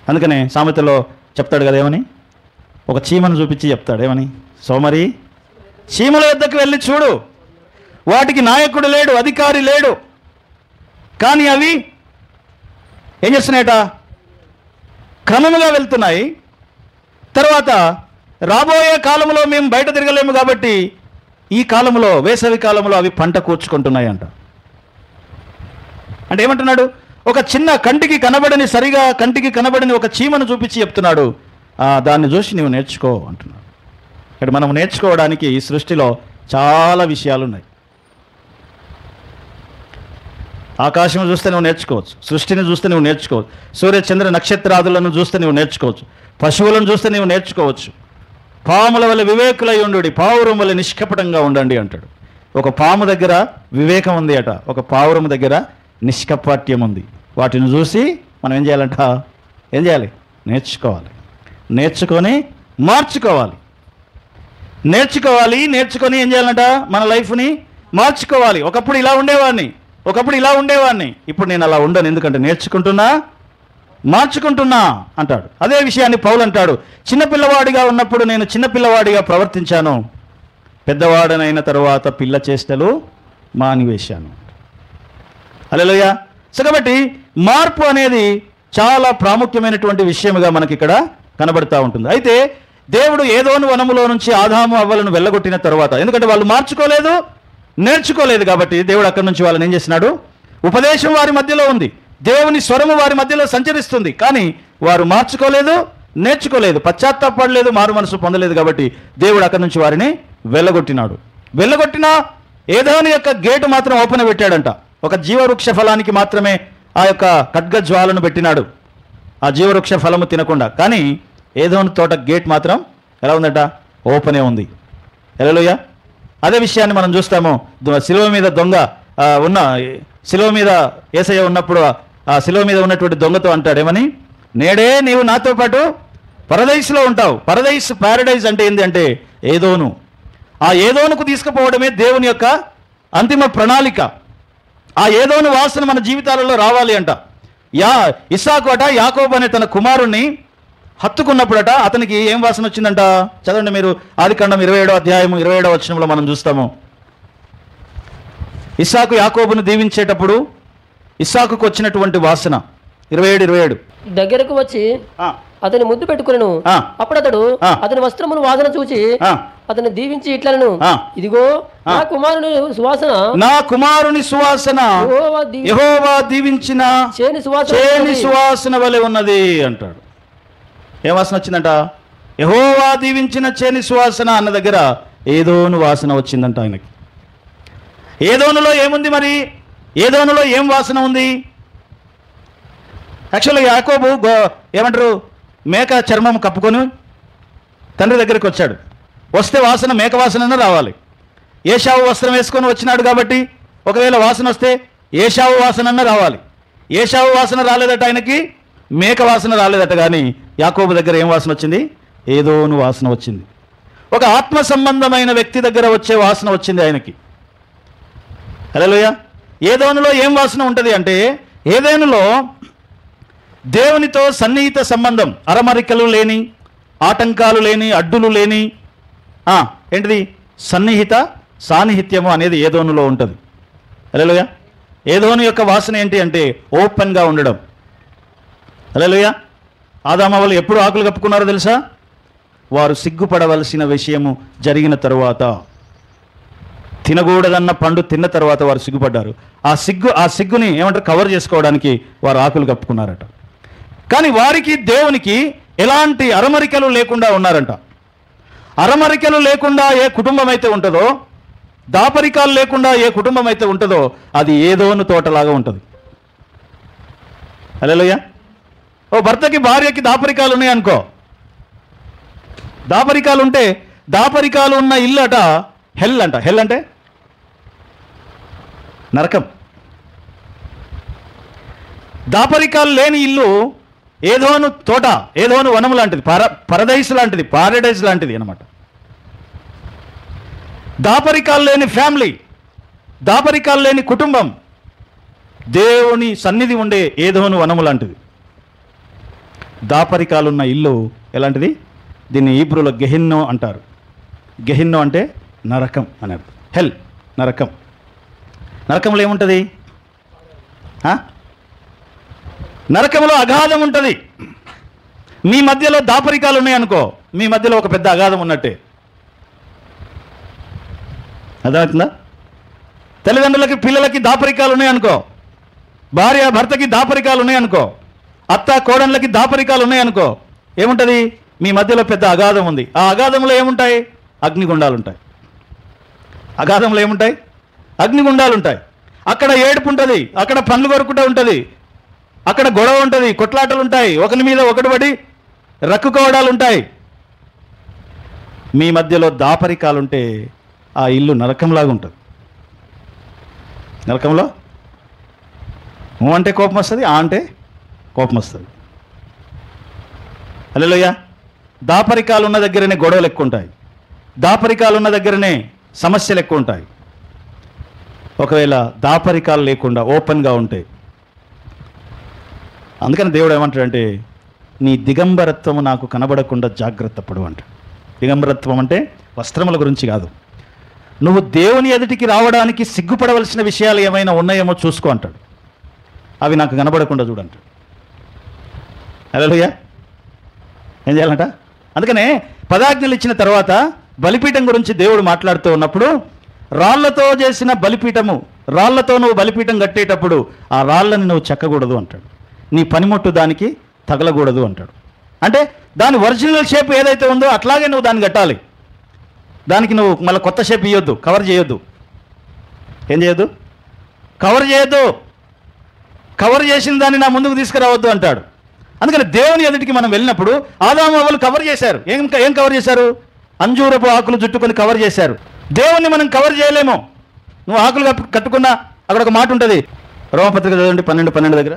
అందుకనే సామెతలో చెప్తాడు కదా, ఏమని? ఒక చీమను చూపించి చెప్తాడు, ఏమని? సోమరి, చీమల వద్దకు వెళ్ళి చూడు, వాటికి నాయకుడు లేడు, అధికారి లేడు, కానీ అవి ఏం చేస్తున్నాయట? క్రమముగా వెళ్తున్నాయి. తర్వాత రాబోయే కాలంలో మేము బయట తిరగలేము కాబట్టి ఈ కాలంలో, వేసవి కాలంలో అవి పంట కూర్చుకుంటున్నాయి అంట. అంటే ఏమంటున్నాడు? ఒక చిన్న కంటికి కనబడని ఒక చీమను చూపించి చెప్తున్నాడు, దాన్ని చూసి నువ్వు నేర్చుకో అంటున్నాడు. ఇక్కడ మనం నేర్చుకోవడానికి ఈ సృష్టిలో చాలా విషయాలు ఉన్నాయి. ఆకాశం చూస్తే నువ్వు నేర్చుకోవచ్చు, సృష్టిని చూస్తే నువ్వు నేర్చుకోవచ్చు, సూర్య చంద్ర నక్షత్రాదులను చూస్తే నువ్వు నేర్చుకోవచ్చు, పశువులను చూస్తే నువ్వు నేర్చుకోవచ్చు. పాముల వల్ల వివేకులై ఉండు, పావురం వల్ల నిష్కపటంగా ఉండండి అంటాడు. ఒక పాము దగ్గర వివేకం ఉంది అట, ఒక పావురం దగ్గర నిష్కపట్యం ఉంది. వాటిని చూసి మనం ఏం చేయాలంట? నేర్చుకొని మార్చుకోవాలి. నేర్చుకొని ఏం చేయాలంట? మన లైఫ్ని మార్చుకోవాలి. ఒకప్పుడు ఇలా ఉండేవాడిని, ఇప్పుడు నేను అలా ఉండను, ఎందుకంటే మార్చుకుంటున్నా అంటాడు. అదే విషయాన్ని పౌలు అంటాడు, చిన్నపిల్లవాడిగా ఉన్నప్పుడు నేను చిన్నపిల్లవాడిగా ప్రవర్తించాను, పెద్దవాడనైన తరువాత పిల్ల చేష్టలు మానివేశాను. హల్లెలూయా. సో కాబట్టి మార్పు అనేది చాలా ప్రాముఖ్యమైనటువంటి విషయముగా మనకి ఇక్కడ కనబడతా ఉంటుంది. అయితే దేవుడు ఏదోను వనములో నుంచి ఆదాము అవ్వలను వెళ్ళగొట్టిన తర్వాత, ఎందుకంటే వాళ్ళు మార్చుకోలేదు, నేర్చుకోలేదు కాబట్టి దేవుడు అక్కడి నుంచి వాళ్ళని ఏం చేసినాడు, ఉపదేశం వారి మధ్యలో ఉంది, దేవుని స్వరము వారి మధ్యలో సంచరిస్తుంది, కానీ వారు మార్చుకోలేదు, నేర్చుకోలేదు, పశ్చాత్తాపడలేదు, మారు మనసు పొందలేదు కాబట్టి దేవుడు అక్కడి నుంచి వారిని వెళ్ళగొట్టినాడు. వెళ్ళగొట్టిన ఏదోని యొక్క గేటు మాత్రం ఓపెన్ పెట్టాడంట. ఒక జీవవృక్ష ఫలానికి మాత్రమే ఆ యొక్క ఖడ్గ జ్వాలను పెట్టినాడు, ఆ జీవవృక్ష ఫలము తినకుండా. కానీ ఏదోని తోట గేట్ మాత్రం ఎలా ఉందట, ఓపెనే ఉంది. హల్లెలూయా. అదే విషయాన్ని మనం చూస్తాము. శిలువ మీద దొంగ ఉన్న, శిలువ మీద యేసయ్య ఉన్నప్పుడు ఆ శిలువ మీద ఉన్నటువంటి దొంగతో అంటాడు ఏమని, నేడే నీవు నాతో పాటు పరదైస్లో ఉంటావు. ప్యారడైజ్ అంటే ఏంటి అంటే ఏదోను. ఆ ఏదోనుకు తీసుకుపోవడమే దేవుని యొక్క అంతిమ ప్రణాళిక. ఆ ఏదోను వాసన మన జీవితాలలో రావాలి అంట. ఇస్సాకు అట యాకోబు అనే తన కుమారుణ్ణి హత్తుకున్నప్పుడట అతనికి ఏం వాసన వచ్చిందంట, చదవండి మీరు ఆదికాండం 27వ అధ్యాయము 27వ వచనంలో మనం చూస్తాము. ఇస్సాకు యాకోబును దీవించేటప్పుడు ఇస్సాకుకు వచ్చినటువంటి వాసన 27 దగ్గరకు వచ్చి అతని ముద్దు పెట్టుకును. అప్పుడు అతడు అతని వస్త్రమును వాసన చూచి అతన్ని దీవించి ఇట్లను, ఇదిగో నా కుమారుని సువాసన యెహోవా దీవించిన చేని సువాసన వలె ఉన్నది అంటాడు. ఏ వాసన వచ్చిందంట, యెహోవా దీవించిన చేని సువాసన అన్న దగ్గర ఏదోను వాసన వచ్చిందంట ఆయనకి. ఏదోనులో ఏముంది మరి, ఏదోనులో ఏం వాసన ఉంది? యాక్చువల్గా యాకోబు ఏమంటారు, మేక చర్మం కప్పుకొని తండ్రి దగ్గరికి వచ్చాడు. వస్తే వాసన మేక వాసన రావాలి. ఏశావు వస్త్రం వేసుకొని వచ్చినాడు కాబట్టి ఒకవేళ వాసన వస్తే ఏశావు వాసన రావాలి. ఏశావు వాసన రాలేదట ఆయనకి, మేక వాసన రాలేదట. కానీ యాకోబు దగ్గర ఏం వాసన వచ్చింది, ఏదోను వాసన వచ్చింది. ఒక ఆత్మ సంబంధమైన వ్యక్తి దగ్గర వచ్చే వాసన వచ్చింది ఆయనకి. హల్లెలూయా. ఏదోనులో ఏం వాసన ఉంటుంది అంటే, ఏదోనులో దేవునితో సన్నిహిత సంబంధం, అరమరికలు లేని, ఆటంకాలు లేని, అడ్డులు లేని ఏంటిది సన్నిహిత సాన్నిహిత్యము అనేది ఏదోనులో ఉంటుంది. హల్లెలూయా. ఏదోను యొక్క వాసన ఏంటి అంటే ఓపెన్గా ఉండడం. హల్లెలూయా. ఆదామవ్వలు ఎప్పుడు ఆకులు కప్పుకున్నారో తెలుసా? వారు సిగ్గుపడవలసిన విషయము జరిగిన తరువాత, తినకూడదన్న పండు తిన్న తర్వాత వారు సిగ్గుపడ్డారు. ఆ సిగ్గుని ఏమంటారు, కవర్ చేసుకోవడానికి వారు ఆకులు కప్పుకున్నారట. కానీ వారికి దేవునికి ఎలాంటి అరమరికలు లేకుండా ఉన్నారంట. అరమరికలు లేకుండా ఏ కుటుంబం అయితే ఉంటుందో, దాపరికాలు లేకుండా ఏ కుటుంబం అయితే ఉంటుందో అది ఏదోను తోటలాగా ఉంటుంది. హల్లెలూయా. ఓ భర్తకి భార్యకి దాపరికాలు ఉన్నాయి అనుకో, దాపరికాలు ఉంటే, దాపరికాలు ఉన్న ఇల్లు అట హెల్ అంట. హెల్ అంటే నరకం. దాపరికాలు లేని ఇల్లు ఏదోను తోట, ఏదోను వనము లాంటిది, పరదైస్ లాంటిది, పారడైజ్ లాంటిది అన్నమాట. దాపరికాలు లేని ఫ్యామిలీ, దాపరికాలు లేని కుటుంబం దేవుని సన్నిధి ఉండే ఏదోను వనము లాంటిది. దాపరికాలున్న ఇల్లు ఎలాంటిది? దీన్ని హీబ్రూలో గెహిన్నో అంటారు. గెహిన్నో అంటే నరకం అని అర్థం. హెల్ నరకం. నరకంలో ఏముంటుంది? నరకంలో అగాధం ఉంటుంది. మీ మధ్యలో దాపరికాలు ఉన్నాయనుకో, మీ మధ్యలో ఒక పెద్ద అగాధం ఉన్నట్టే. అర్థమవుతుందా? తల్లిదండ్రులకి పిల్లలకి దాపరికాలు ఉన్నాయనుకో, భార్య భర్తకి దాపరికాలు ఉన్నాయనుకో, అత్త కోడళ్ళకి దాపరికాలు ఉన్నాయనుకో, ఏముంటుంది? మీ మధ్యలో పెద్ద అగాధం ఉంది. ఆ అగాధంలో ఏముంటాయి? అగ్నిగుండాలు ఉంటాయి. అగాధంలో ఏముంటాయి? అగ్నిగుండాలు ఉంటాయి. అక్కడ ఏడుపు ఉంటుంది, అక్కడ పండ్లు కొరుకుంటూ ఉంటుంది, అక్కడ గొడవ ఉంటుంది, కొట్లాటలు ఉంటాయి, ఒకరి మీద ఒకటి పడి రక్కుకోవడాలు ఉంటాయి. మీ మధ్యలో దాపరికాలు ఉంటే ఆ ఇల్లు నరకంలాగా ఉంటుంది. నరకంలో ఊ అంటే కోపం వస్తుంది, ఆ అంటే కోపం వస్తుంది. హల్లెలూయా. దాపరికాలు ఉన్న దగ్గరనే గొడవలు ఎక్కువ ఉంటాయి, దాపరికాలు ఉన్న దగ్గరనే సమస్యలు ఎక్కువ ఉంటాయి. ఒకవేళ దాపరికాలు లేకుండా ఓపెన్గా ఉంటే, అందుకని దేవుడు ఏమంటాడంటే, నీ దిగంబరత్వము నాకు కనబడకుండా జాగ్రత్త పడు అంటాడు. దిగంబరత్వం అంటే వస్త్రముల గురించి కాదు. నువ్వు దేవుని ఎదుటికి రావడానికి సిగ్గుపడవలసిన విషయాలు ఏమైనా ఉన్నాయేమో చూసుకో అంటాడు. అవి నాకు కనబడకుండా చూడంటాడు. హల్లెలూయా. ఏం చేయాలంట? అందుకనే పదాజ్ఞలు ఇచ్చిన తర్వాత బలిపీఠం గురించి దేవుడు మాట్లాడుతూ ఉన్నప్పుడు రాళ్లతో చేసిన బలిపీఠము, రాళ్లతో నువ్వు బలిపీఠం కట్టేటప్పుడు ఆ రాళ్ళని నువ్వు చెక్కకూడదు అంటాడు. నీ పనిముట్టు దానికి తగలకూడదు అంటాడు. అంటే దాని ఒరిజినల్ షేప్ ఏదైతే ఉందో అట్లాగే నువ్వు దాన్ని కట్టాలి. దానికి నువ్వు మళ్ళీ కొత్త షేప్ ఇవ్వద్దు, కవర్ చేయొద్దు. ఏం చేయొద్దు? కవర్ చేయొద్దు. కవర్ చేసిన దాన్ని నా ముందుకు తీసుకురావద్దు అంటాడు. అందుకని దేవుని ఎదుటికి మనం వెళ్ళినప్పుడు ఆదాము అవ్వలు కవర్ చేశారు. ఏం కవర్ చేశారు? అంజూరపు ఆకులు చుట్టుకొని కవర్ చేశారు. దేవుణ్ణి మనం కవర్ చేయలేము. నువ్వు ఆకులు కట్టుకున్నా అక్కడ ఒక మాట ఉంటుంది, రోమపత్రిక చదవండి 12:12 దగ్గర,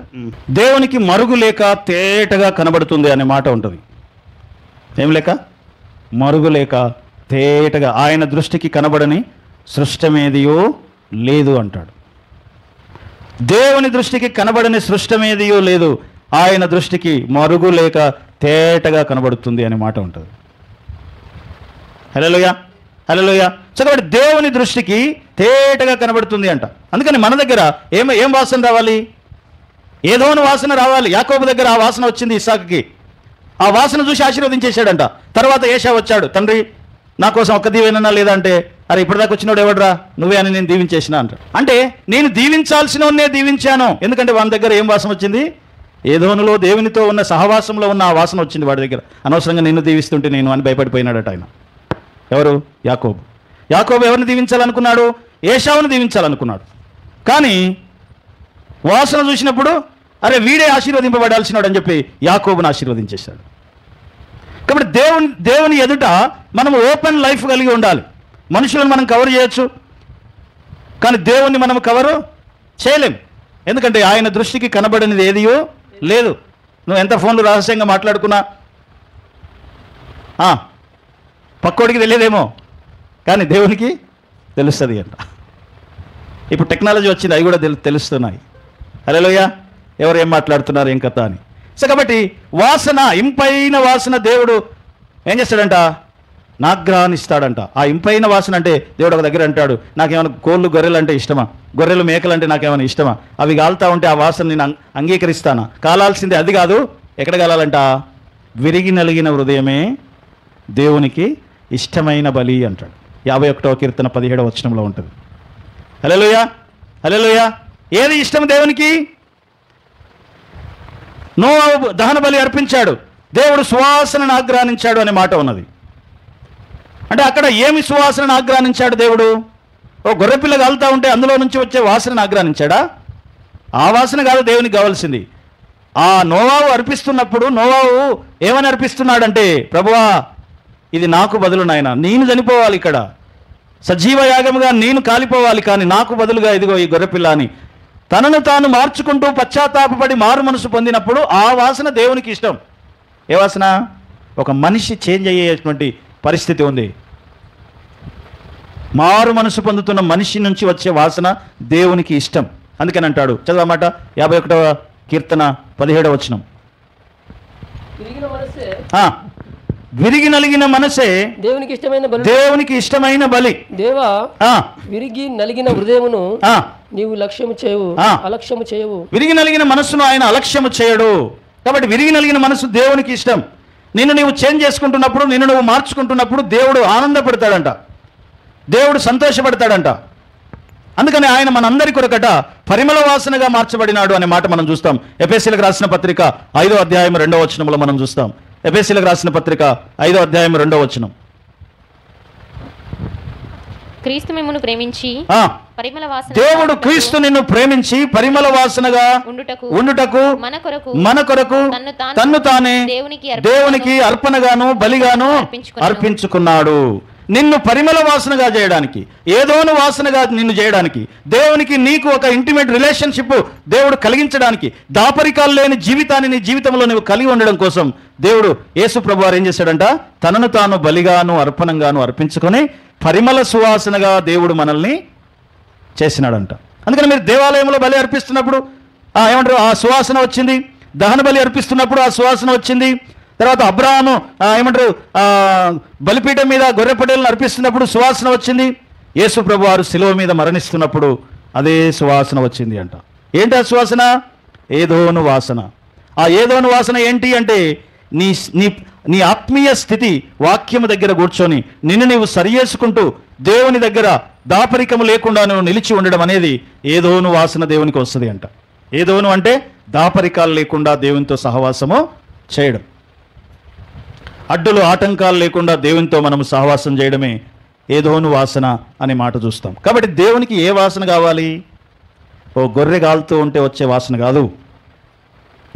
దేవునికి మరుగు లేక తేటగా కనబడుతుంది అనే మాట ఉంటుంది. ఏం లేక? మరుగు లేక తేటగా, ఆయన దృష్టికి కనబడని సృష్టమేదియో లేదు అంటాడు. దేవుని దృష్టికి కనబడని సృష్టమేదియో లేదు, ఆయన దృష్టికి మరుగు లేక తేటగా కనబడుతుంది అనే మాట ఉంటుంది. హల్లెలూయా, హల్లెలూయా. సో కాబట్టి దేవుని దృష్టికి తేటగా కనబడుతుంది అంట. అందుకని మన దగ్గర ఏం వాసన రావాలి? ఏదోని వాసన రావాలి. యాకోబు దగ్గర ఆ వాసన వచ్చింది ఇస్సాకుకి. ఆ వాసన చూసి ఆశీర్వదించేశాడంట. తర్వాత ఏషా వచ్చాడు, తండ్రి నా కోసం ఒక్క దీవెనన్నా లేదా అంటే, అరే ఇప్పటిదాకా వచ్చినోడు ఎవడరా, నువ్వే అని నేను దీవించేసిన అంట. అంటే నేను దీవించాల్సినోన్నే దీవించాను. ఎందుకంటే వాని దగ్గర ఏం వాసన వచ్చింది? ఏదోనులో దేవునితో ఉన్న సహవాసంలో ఉన్న ఆ వాసన వచ్చింది వాడి దగ్గర. అనవసరంగా నిన్ను దీవిస్తుంటే నేను అని భయపడిపోయినాడట ఆయన. ఎవరు? యాకోబు. యాకోబు ఎవరిని దీవించాలనుకున్నాడు? ఏషావును దీవించాలనుకున్నాడు. కానీ వాసన చూసినప్పుడు అరే వీడే ఆశీర్వదింపబడాల్సినాడు అని చెప్పి యాకోబుని ఆశీర్వదించేశాడు. కాబట్టి దేవుని ఎదుట మనం ఓపెన్ లైఫ్ కలిగి ఉండాలి. మనుషులను మనం కవర్ చేయొచ్చు, కానీ దేవుణ్ణి మనం కవరు చేయలేం. ఎందుకంటే ఆయన దృష్టికి కనబడనిది ఏదియో లేదు. నువ్వు ఎంత ఫోన్లు రహస్యంగా మాట్లాడుకున్నా పక్కోడికి తెలియదేమో, కానీ దేవునికి తెలుస్తుంది అంట. ఇప్పుడు టెక్నాలజీ వచ్చింది, అవి కూడా తెలుస్తున్నాయి. హల్లెలూయా. ఎవరు ఏం మాట్లాడుతున్నారు, ఏం కథ అని. సో కాబట్టి వాసన, ఇంపైన వాసన దేవుడు ఏం చేస్తాడంట? నాగ్రహాన్నిస్తాడంట. ఆ ఇంపైన వాసన అంటే దేవుడు ఒక దగ్గర అంటాడు, నాకేమైనా కోళ్ళు గొర్రెలు అంటే ఇష్టమా, గొర్రెలు మేకలు అంటే నాకేమైనా ఇష్టమా, అవి కాలుతా ఉంటే ఆ వాసన నేను అంగీకరిస్తానా? కాలాల్సింది అది కాదు. ఎక్కడ కాలాలంట? విరిగి నలిగిన హృదయమే దేవునికి ఇష్టమైన బలి అంటాడు. 51వ కీర్తన 17వ వచనంలో ఉంటుంది. హల్లెలూయా, హల్లెలూయా. ఏది ఇష్టం దేవునికి? నోవహు దహన బలి అర్పించాడు, దేవుడు సువాసనను ఆగ్రహించాడు అనే మాట ఉన్నది. అంటే అక్కడ ఏమి సువాసనను ఆగ్రహించాడు దేవుడు? ఓ గొర్రెపిల్ల కాలుతా ఉంటే అందులో నుంచి వచ్చే వాసనను ఆగ్రహించాడా? ఆ వాసన కాదు దేవునికి కావాల్సింది. ఆ నోవహు అర్పిస్తున్నప్పుడు నోవహు ఏమని అర్పిస్తున్నాడంటే, ప్రభువా ఇది నాకు బదులు నాయన, నేను చనిపోవాలి, ఇక్కడ సజీవ యాగముగా నేను కాలిపోవాలి, కానీ నాకు బదులుగా ఇదిగో ఈ గొర్రెపిల్ల అని తనను తాను మార్చుకుంటూ పశ్చాత్తాపపడి మారు మనసు పొందినప్పుడు ఆ వాసన దేవునికి ఇష్టం. ఏ వాసన? ఒక మనిషి చేంజ్ అయ్యేటువంటి పరిస్థితి ఉంది. మారు మనసు పొందుతున్న మనిషి నుంచి వచ్చే వాసన దేవునికి ఇష్టం. అందుకని అంటాడు, చదవమాట 51వ కీర్తన 17వ వచనం, విరిగి నలిగిన మనసే దేవునికి ఇష్టమైన బలి. దేవా విరిగి నలిగిన హృదయమును నీవు లక్ష్యము చేయవు, అలక్ష్యము చేయవు. విరిగి నలిగిన మనస్సును ఆయన అలక్ష్యము చేయడు. కాబట్టి విరిగి నలిగిన మనస్సు దేవునికి ఇష్టం. నిన్ను నీవు చేంజ్ చేసుకుంటున్నప్పుడు, నిన్ను నువ్వు మార్చుకుంటున్నప్పుడు దేవుడు ఆనందపడతాడంట, దేవుడు సంతోషపడతాడంట. అందుకని ఆయన మనందరి కొరకట పరిమళ వాసనగా మార్చబడినాడు అనే మాట మనం చూస్తాం. ఎఫెసీయులకు రాసిన పత్రిక 5వ అధ్యాయం 2వ వచనంలో మనం చూస్తాం. ఎఫెసీయులకు రాసిన పత్రిక 5వ అధ్యాయం 2వ వచనం, క్రీస్తు మిమ్మును ప్రేమించి పరిమళ వాసన, దేవుడు క్రీస్తు నిన్ను ప్రేమించి పరిమళ వాసనగా ఉండుటకు మన కొరకు తన్ను తానే దేవునికి అర్పణగాను బలిగాను అర్పించుకున్నాడు. నిన్ను పరిమళ వాసనగా చేయడానికి, ఏదోను వాసనగా నిన్ను చేయడానికి, దేవునికి నీకు ఒక ఇంటిమేట్ రిలేషన్షిప్ దేవుడు కలిగించడానికి, దాపరికాలు లేని జీవితాన్ని నీ జీవితంలో నువ్వు కలిగి ఉండడం కోసం దేవుడు యేసు ప్రభు వారు ఏం చేశాడంట? తనను తాను బలిగాను అర్పణంగాను అర్పించుకొని పరిమళ సువాసనగా దేవుడు మనల్ని చేసినాడంట. అందుకని మీరు దేవాలయంలో బలి అర్పిస్తున్నప్పుడు ఏమంటారు? ఆ సువాసన వచ్చింది. దహన బలి అర్పిస్తున్నప్పుడు ఆ సువాసన వచ్చింది. తర్వాత అబ్రాహాము ఏమంటారు? బలిపీఠం మీద గొర్రె పొట్టేలను అర్పిస్తున్నప్పుడు సువాసన వచ్చింది. యేసు ప్రభు వారు శిలువ మీద మరణిస్తున్నప్పుడు అదే సువాసన వచ్చింది అంట. ఏంటి ఆ సువాసన? ఏదోను వాసన. ఆ ఏదోను వాసన ఏంటి అంటే నీ నీ నీ ఆత్మీయ స్థితి వాక్యము దగ్గర కూర్చొని నిన్ను నీవు సరిచేసుకుంటూ దేవుని దగ్గర దాపరికము లేకుండా నువ్వు నిలిచి ఉండడం అనేది ఏదోను వాసన దేవునికి వస్తుంది అంట. ఏదోను అంటే దాపరికాలు లేకుండా దేవునితో సహవాసము చేయడం, అడ్డులు ఆటంకాలు లేకుండా దేవునితో మనము సహవాసం చేయడమే ఏదోను వాసన అనే మాట చూస్తాం. కాబట్టి దేవునికి ఏ వాసన కావాలి? ఓ గొర్రె కాలుతూ ఉంటే వచ్చే వాసన కాదు.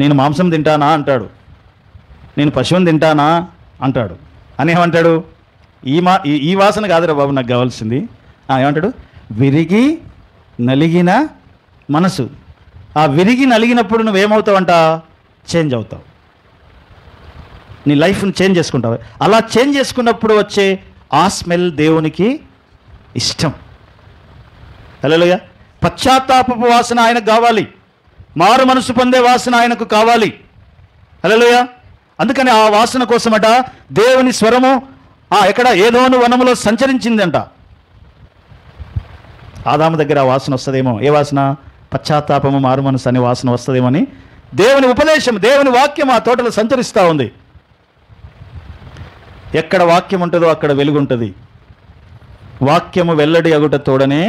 నేను మాంసం తింటానా అంటాడు, నేను పశువుని తింటానా అంటాడు. అని ఏమంటాడు? ఈ వాసన కాదురా బాబు నాకు కావాల్సింది. ఏమంటాడు? విరిగి నలిగిన మనసు. ఆ విరిగి నలిగినప్పుడు నువ్వేమవుతావంట? చేంజ్ అవుతావు, నీ లైఫ్ని చేంజ్ చేసుకుంటావు. అలా చేంజ్ చేసుకున్నప్పుడు వచ్చే ఆ స్మెల్ దేవునికి ఇష్టం. హల్లెలూయా. పశ్చాత్తాపపు వాసన ఆయనకు కావాలి, మారు మనసు పొందే వాసన ఆయనకు కావాలి. హల్లెలూయా. అందుకని ఆ వాసన కోసమట దేవుని స్వరము ఎక్కడ ఏదోను వనములో సంచరించిందంట. ఆదాము దగ్గర ఆ వాసన వస్తుందేమో. ఏ వాసన? పశ్చాత్తాపము మారు మనసు అనే వాసన వస్తుందేమో అని దేవుని ఉపదేశం, దేవుని వాక్యం ఆ తోటలో సంచరిస్తూ ఉంది. ఎక్కడ వాక్యం ఉంటుందో అక్కడ వెలుగు ఉంటుంది. వాక్యము వెల్లడి అగుట తోడనే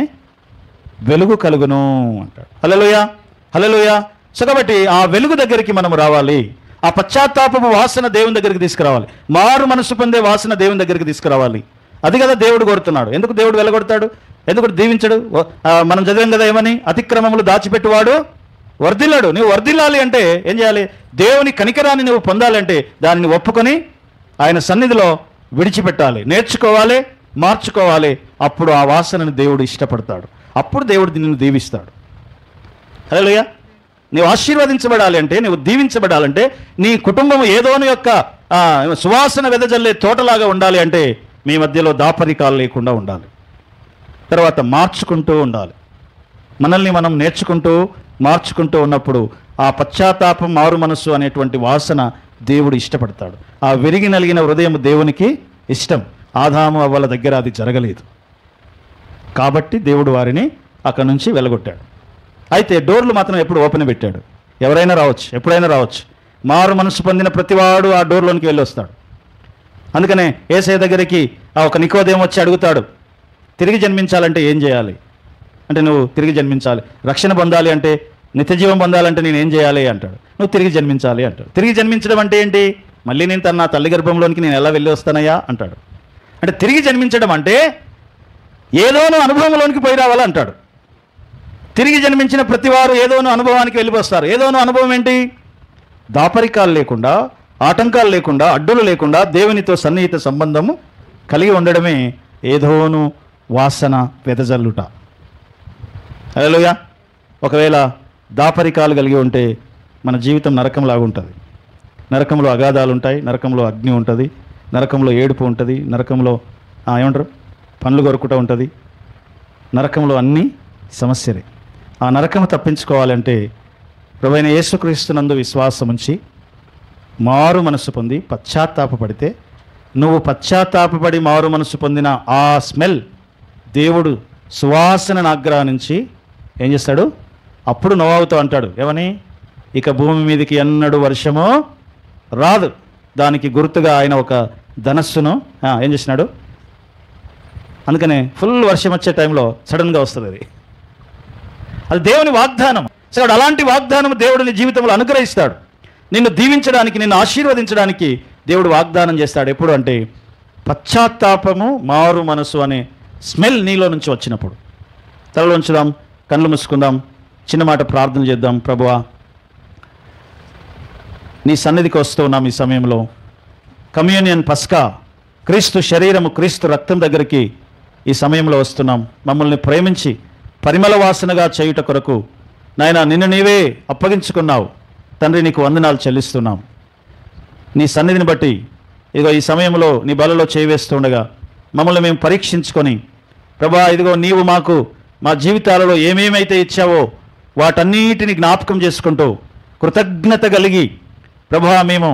వెలుగు కలుగును అంటాడు. హల్లెలూయా, హల్లెలూయా. సో కాబట్టి ఆ వెలుగు దగ్గరికి మనం రావాలి. ఆ పశ్చాత్తాపపు వాసన దేవుని దగ్గరికి తీసుకురావాలి. మారు మనసు పొందే వాసన దేవుని దగ్గరికి తీసుకురావాలి. అది కదా దేవుడు కోరుతున్నాడు. ఎందుకు దేవుడు వెళ్ళగొడతాడు? ఎందుకు దీవించడు? మనం చదివాం కదా ఏమని? అతిక్రమములు దాచిపెట్టువాడు వర్ధిల్లాడు. నువ్వు వర్ధిల్లాలి అంటే ఏం చేయాలి? దేవుని కనికరాన్ని నువ్వు పొందాలంటే దానిని ఒప్పుకొని ఆయన సన్నిధిలో విడిచిపెట్టాలి, నేర్చుకోవాలి, మార్చుకోవాలి. అప్పుడు ఆ వాసనని దేవుడు ఇష్టపడతాడు. అప్పుడు దేవుడు నిన్ను దీవిస్తాడు. హల్లెలూయా. నువ్వు ఆశీర్వదించబడాలి అంటే, నువ్వు దీవించబడాలంటే, నీ కుటుంబం ఏదోని యొక్క సువాసన వెదజల్లే తోటలాగా ఉండాలి అంటే మీ మధ్యలో దాపరికాలు లేకుండా ఉండాలి. తర్వాత మార్చుకుంటూ ఉండాలి. మనల్ని మనం నేర్చుకుంటూ మార్చుకుంటూ ఉన్నప్పుడు ఆ పశ్చాత్తాపం మారు మనస్సు అనేటువంటి వాసన దేవుడు ఇష్టపడతాడు. ఆ విరిగి నలిగిన హృదయం దేవునికి ఇష్టం. ఆదాము అవ్వల దగ్గర అది జరగలేదు కాబట్టి దేవుడు వారిని అక్కడి నుంచి వెళ్ళగొట్టాడు. అయితే డోర్లు మాత్రం ఎప్పుడు ఓపెన్ పెట్టాడు. ఎవరైనా రావచ్చు, ఎప్పుడైనా రావచ్చు. మారు మనసు పొందిన ప్రతివాడు ఆ డోర్లోనికి వెళ్ళి వస్తాడు. అందుకనే యేసయ్య దగ్గరికి ఒక నికోదేము వచ్చి అడుగుతాడు, తిరిగి జన్మించాలంటే ఏం చేయాలి అంటే, నువ్వు తిరిగి జన్మించాలి, రక్షణ పొందాలి అంటే, నిత్యజీవం పొందాలంటే నేను ఏం చేయాలి అంటాడు. నువ్వు తిరిగి జన్మించాలి అంటాడు. తిరిగి జన్మించడం అంటే ఏంటి? మళ్ళీ నేను నా తల్లి గర్భంలోనికి నేను ఎలా వెళ్ళి వస్తానయ్యా అంటాడు. అంటే తిరిగి జన్మించడం అంటే ఏదోనో అనుభవంలోనికి పోయి రావాలంటాడు. తిరిగి జన్మించిన ప్రతివారు ఏదోనో అనుభవానికి వెళ్ళిపోస్తారు. ఏదోనో అనుభవం ఏంటి? దాపరికాలు లేకుండా, ఆటంకాలు లేకుండా, అడ్డులు లేకుండా దేవునితో సన్నిహిత సంబంధము కలిగి ఉండడమే ఏదోను వాసన వెదజల్లుట. హల్లెలూయా. ఒకవేళ దాపరికాలు కలిగి ఉంటే మన జీవితం నరకంలాగా ఉంటుంది. నరకంలో అగాధాలు ఉంటాయి, నరకంలో అగ్ని ఉంటుంది, నరకంలో ఏడుపు ఉంటుంది, నరకంలో ఏమంటారు పండ్లు కొరుకుట ఉంటుంది, నరకంలో అన్ని సమస్యలే. ఆ నరకము తప్పించుకోవాలంటే ప్రభువైన యేసుక్రీస్తునందు విశ్వాసం ఉంచి మారు మనసు పొంది పశ్చాత్తాపపడితే, నువ్వు పశ్చాత్తాపపడి మారు మనసు పొందిన ఆ స్మెల్ దేవుడు సువాసనను ఆగ్రహించి ఏం చేస్తాడు? అప్పుడు నోవాహుతో అంటాడు ఏమని? ఇక భూమి మీదకి ఎన్నడూ వర్షమో రాదు. దానికి గుర్తుగా ఆయన ఒక ధనస్సును ఏం చేసినాడు? అందుకనే ఫుల్ వర్షం వచ్చే టైంలో సడన్గా వస్తుంది. అది దేవుని వాగ్దానం. సో అలాంటి వాగ్దానం దేవుడు నీ జీవితంలో అనుగ్రహిస్తాడు. నిన్ను దీవించడానికి, నిన్ను ఆశీర్వదించడానికి దేవుడు వాగ్దానం చేస్తాడు. ఎప్పుడు అంటే పశ్చాత్తాపము మారు మనసు అనే స్మెల్ నీలో నుంచి వచ్చినప్పుడు. తలలో ఉంచుదాం, కళ్ళు మూసుకుందాం, చిన్న మాట ప్రార్థన చేద్దాం. ప్రభువా, నీ సన్నిధికి వస్తూ ఉన్నాం. ఈ సమయంలో కమ్యూనియన్ పస్కా, క్రీస్తు శరీరము క్రీస్తు రక్తం దగ్గరికి ఈ సమయంలో వస్తున్నాం. మమ్మల్ని ప్రేమించి పరిమళ వాసనగా చేయుట కొరకు నాయన నిన్ను నీవే అప్పగించుకున్నావు తండ్రి. నీకు వందనాలు చెల్లిస్తున్నాం. నీ సన్నిధిని బట్టి ఇదిగో ఈ సమయంలో నీ బలలో చేయివేస్తుండగా మమ్మల్ని మేము పరీక్షించుకొని, ప్రభా ఇదిగో నీవు మాకు మా జీవితాలలో ఏమేమైతే ఇచ్చావో వాటన్నిటిని జ్ఞాపకం చేసుకుంటూ కృతజ్ఞత కలిగి ప్రభా మేము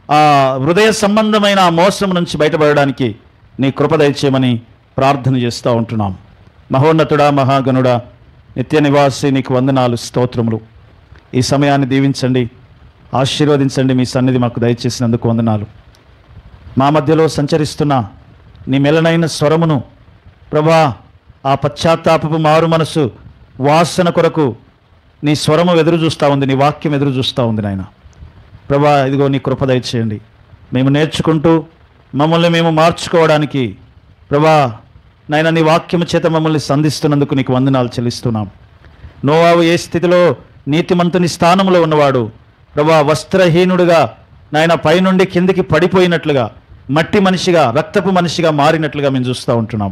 ఆ హృదయ సంబంధమైన ఆ మోసం నుంచి బయటపడడానికి నీ కృప దయచేయమని ప్రార్థన చేస్తూ ఉంటున్నాం. మహోన్నతుడా, మహాగణుడా, నిత్య నివాసి నీకు వందనాలు, స్తోత్రములు. ఈ సమయాన్ని దీవించండి. ఆశీర్వదించండి. మీ సన్నిధి మాకు దయచేసినందుకు వందనాలు. మా మధ్యలో సంచరిస్తున్న నీ మెల్లనైన స్వరమును ప్రభా, ఆ పశ్చాత్తాపపు మారు మనసు వాసన కొరకు నీ స్వరము ఎదురు చూస్తూ ఉంది, నీ వాక్యం ఎదురు చూస్తూ ఉంది నాయన. ప్రభా, ఇదిగో నీ కృప దయచేయండి. మేము నేర్చుకుంటూ మమ్మల్ని మేము మార్చుకోవడానికి ప్రభా నాయన నీ వాక్యము చేత మమ్మల్ని సంధిస్తున్నందుకు నీకు వందనాలు చెల్లిస్తున్నాం. నోవాహు ఏ స్థితిలో నీతిమంతుని స్థానంలో ఉన్నవాడు ప్రభా, వస్త్రహీనుడుగా నాయన పైనుండి కిందికి పడిపోయినట్లుగా, మట్టి మనిషిగా, రక్తపు మనిషిగా మారినట్లుగా మేము చూస్తూ ఉంటున్నాం.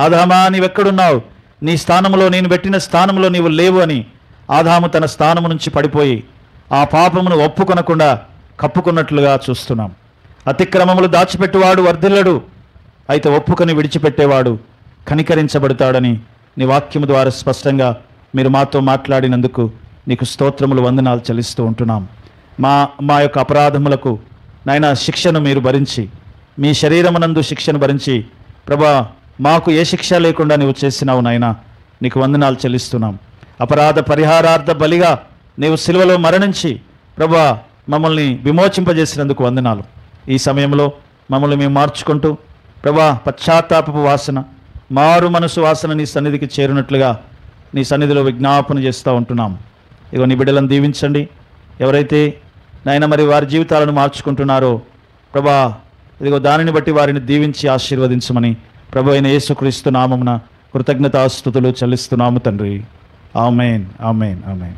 ఆదామా, నీవెక్కడున్నావు? నీ స్థానంలో, నేను పెట్టిన స్థానంలో నీవు లేవు అని ఆదాము తన స్థానము నుంచి పడిపోయి ఆ పాపమును ఒప్పుకొనకుండా కప్పుకున్నట్లుగా చూస్తున్నాం. అతిక్రమములు దాచిపెట్టువాడు వర్ధిల్లడు, అయితే ఒప్పుకొని విడిచిపెట్టేవాడు కనికరించబడతాడని నీ వాక్యము ద్వారా స్పష్టంగా మీరు మాతో మాట్లాడినందుకు నీకు స్తోత్రములు, వందనాలు చెల్లిస్తూ ఉంటున్నాం. మా యొక్క అపరాధములకు నాయన శిక్షను మీరు భరించి, మీ శరీరమునందు శిక్షను భరించి ప్రభా, మాకు ఏ శిక్ష లేకుండా నీవు చేసినావు నాయన, నీకు వందనాలు చెల్లిస్తున్నాం. అపరాధ పరిహారార్థ బలిగా నీవు సిలువలో మరణించి ప్రభా మమ్మల్ని విమోచింపజేసినందుకు వందనాలు. ఈ సమయంలో మమ్మల్ని మేము మార్చుకుంటూ ప్రభా, పశ్చాత్తాపపు వాసన, మారు మనసు వాసన నీ సన్నిధికి చేరినట్లుగా నీ సన్నిధిలో విజ్ఞాపన చేస్తూ ఉంటున్నాం. ఇగో నీ బిడ్డలను దీవించండి. ఎవరైతే నాయన మరి వారి జీవితాలను మార్చుకుంటున్నారో ప్రభా, ఇదిగో దానిని బట్టి వారిని దీవించి ఆశీర్వదించమని ప్రభు అయిన యేసుక్రీస్తు నామమున కృతజ్ఞతాస్తుతులు చెల్లిస్తున్నాము తండ్రి. ఆమేన్, ఆమేన్, ఆమేన్.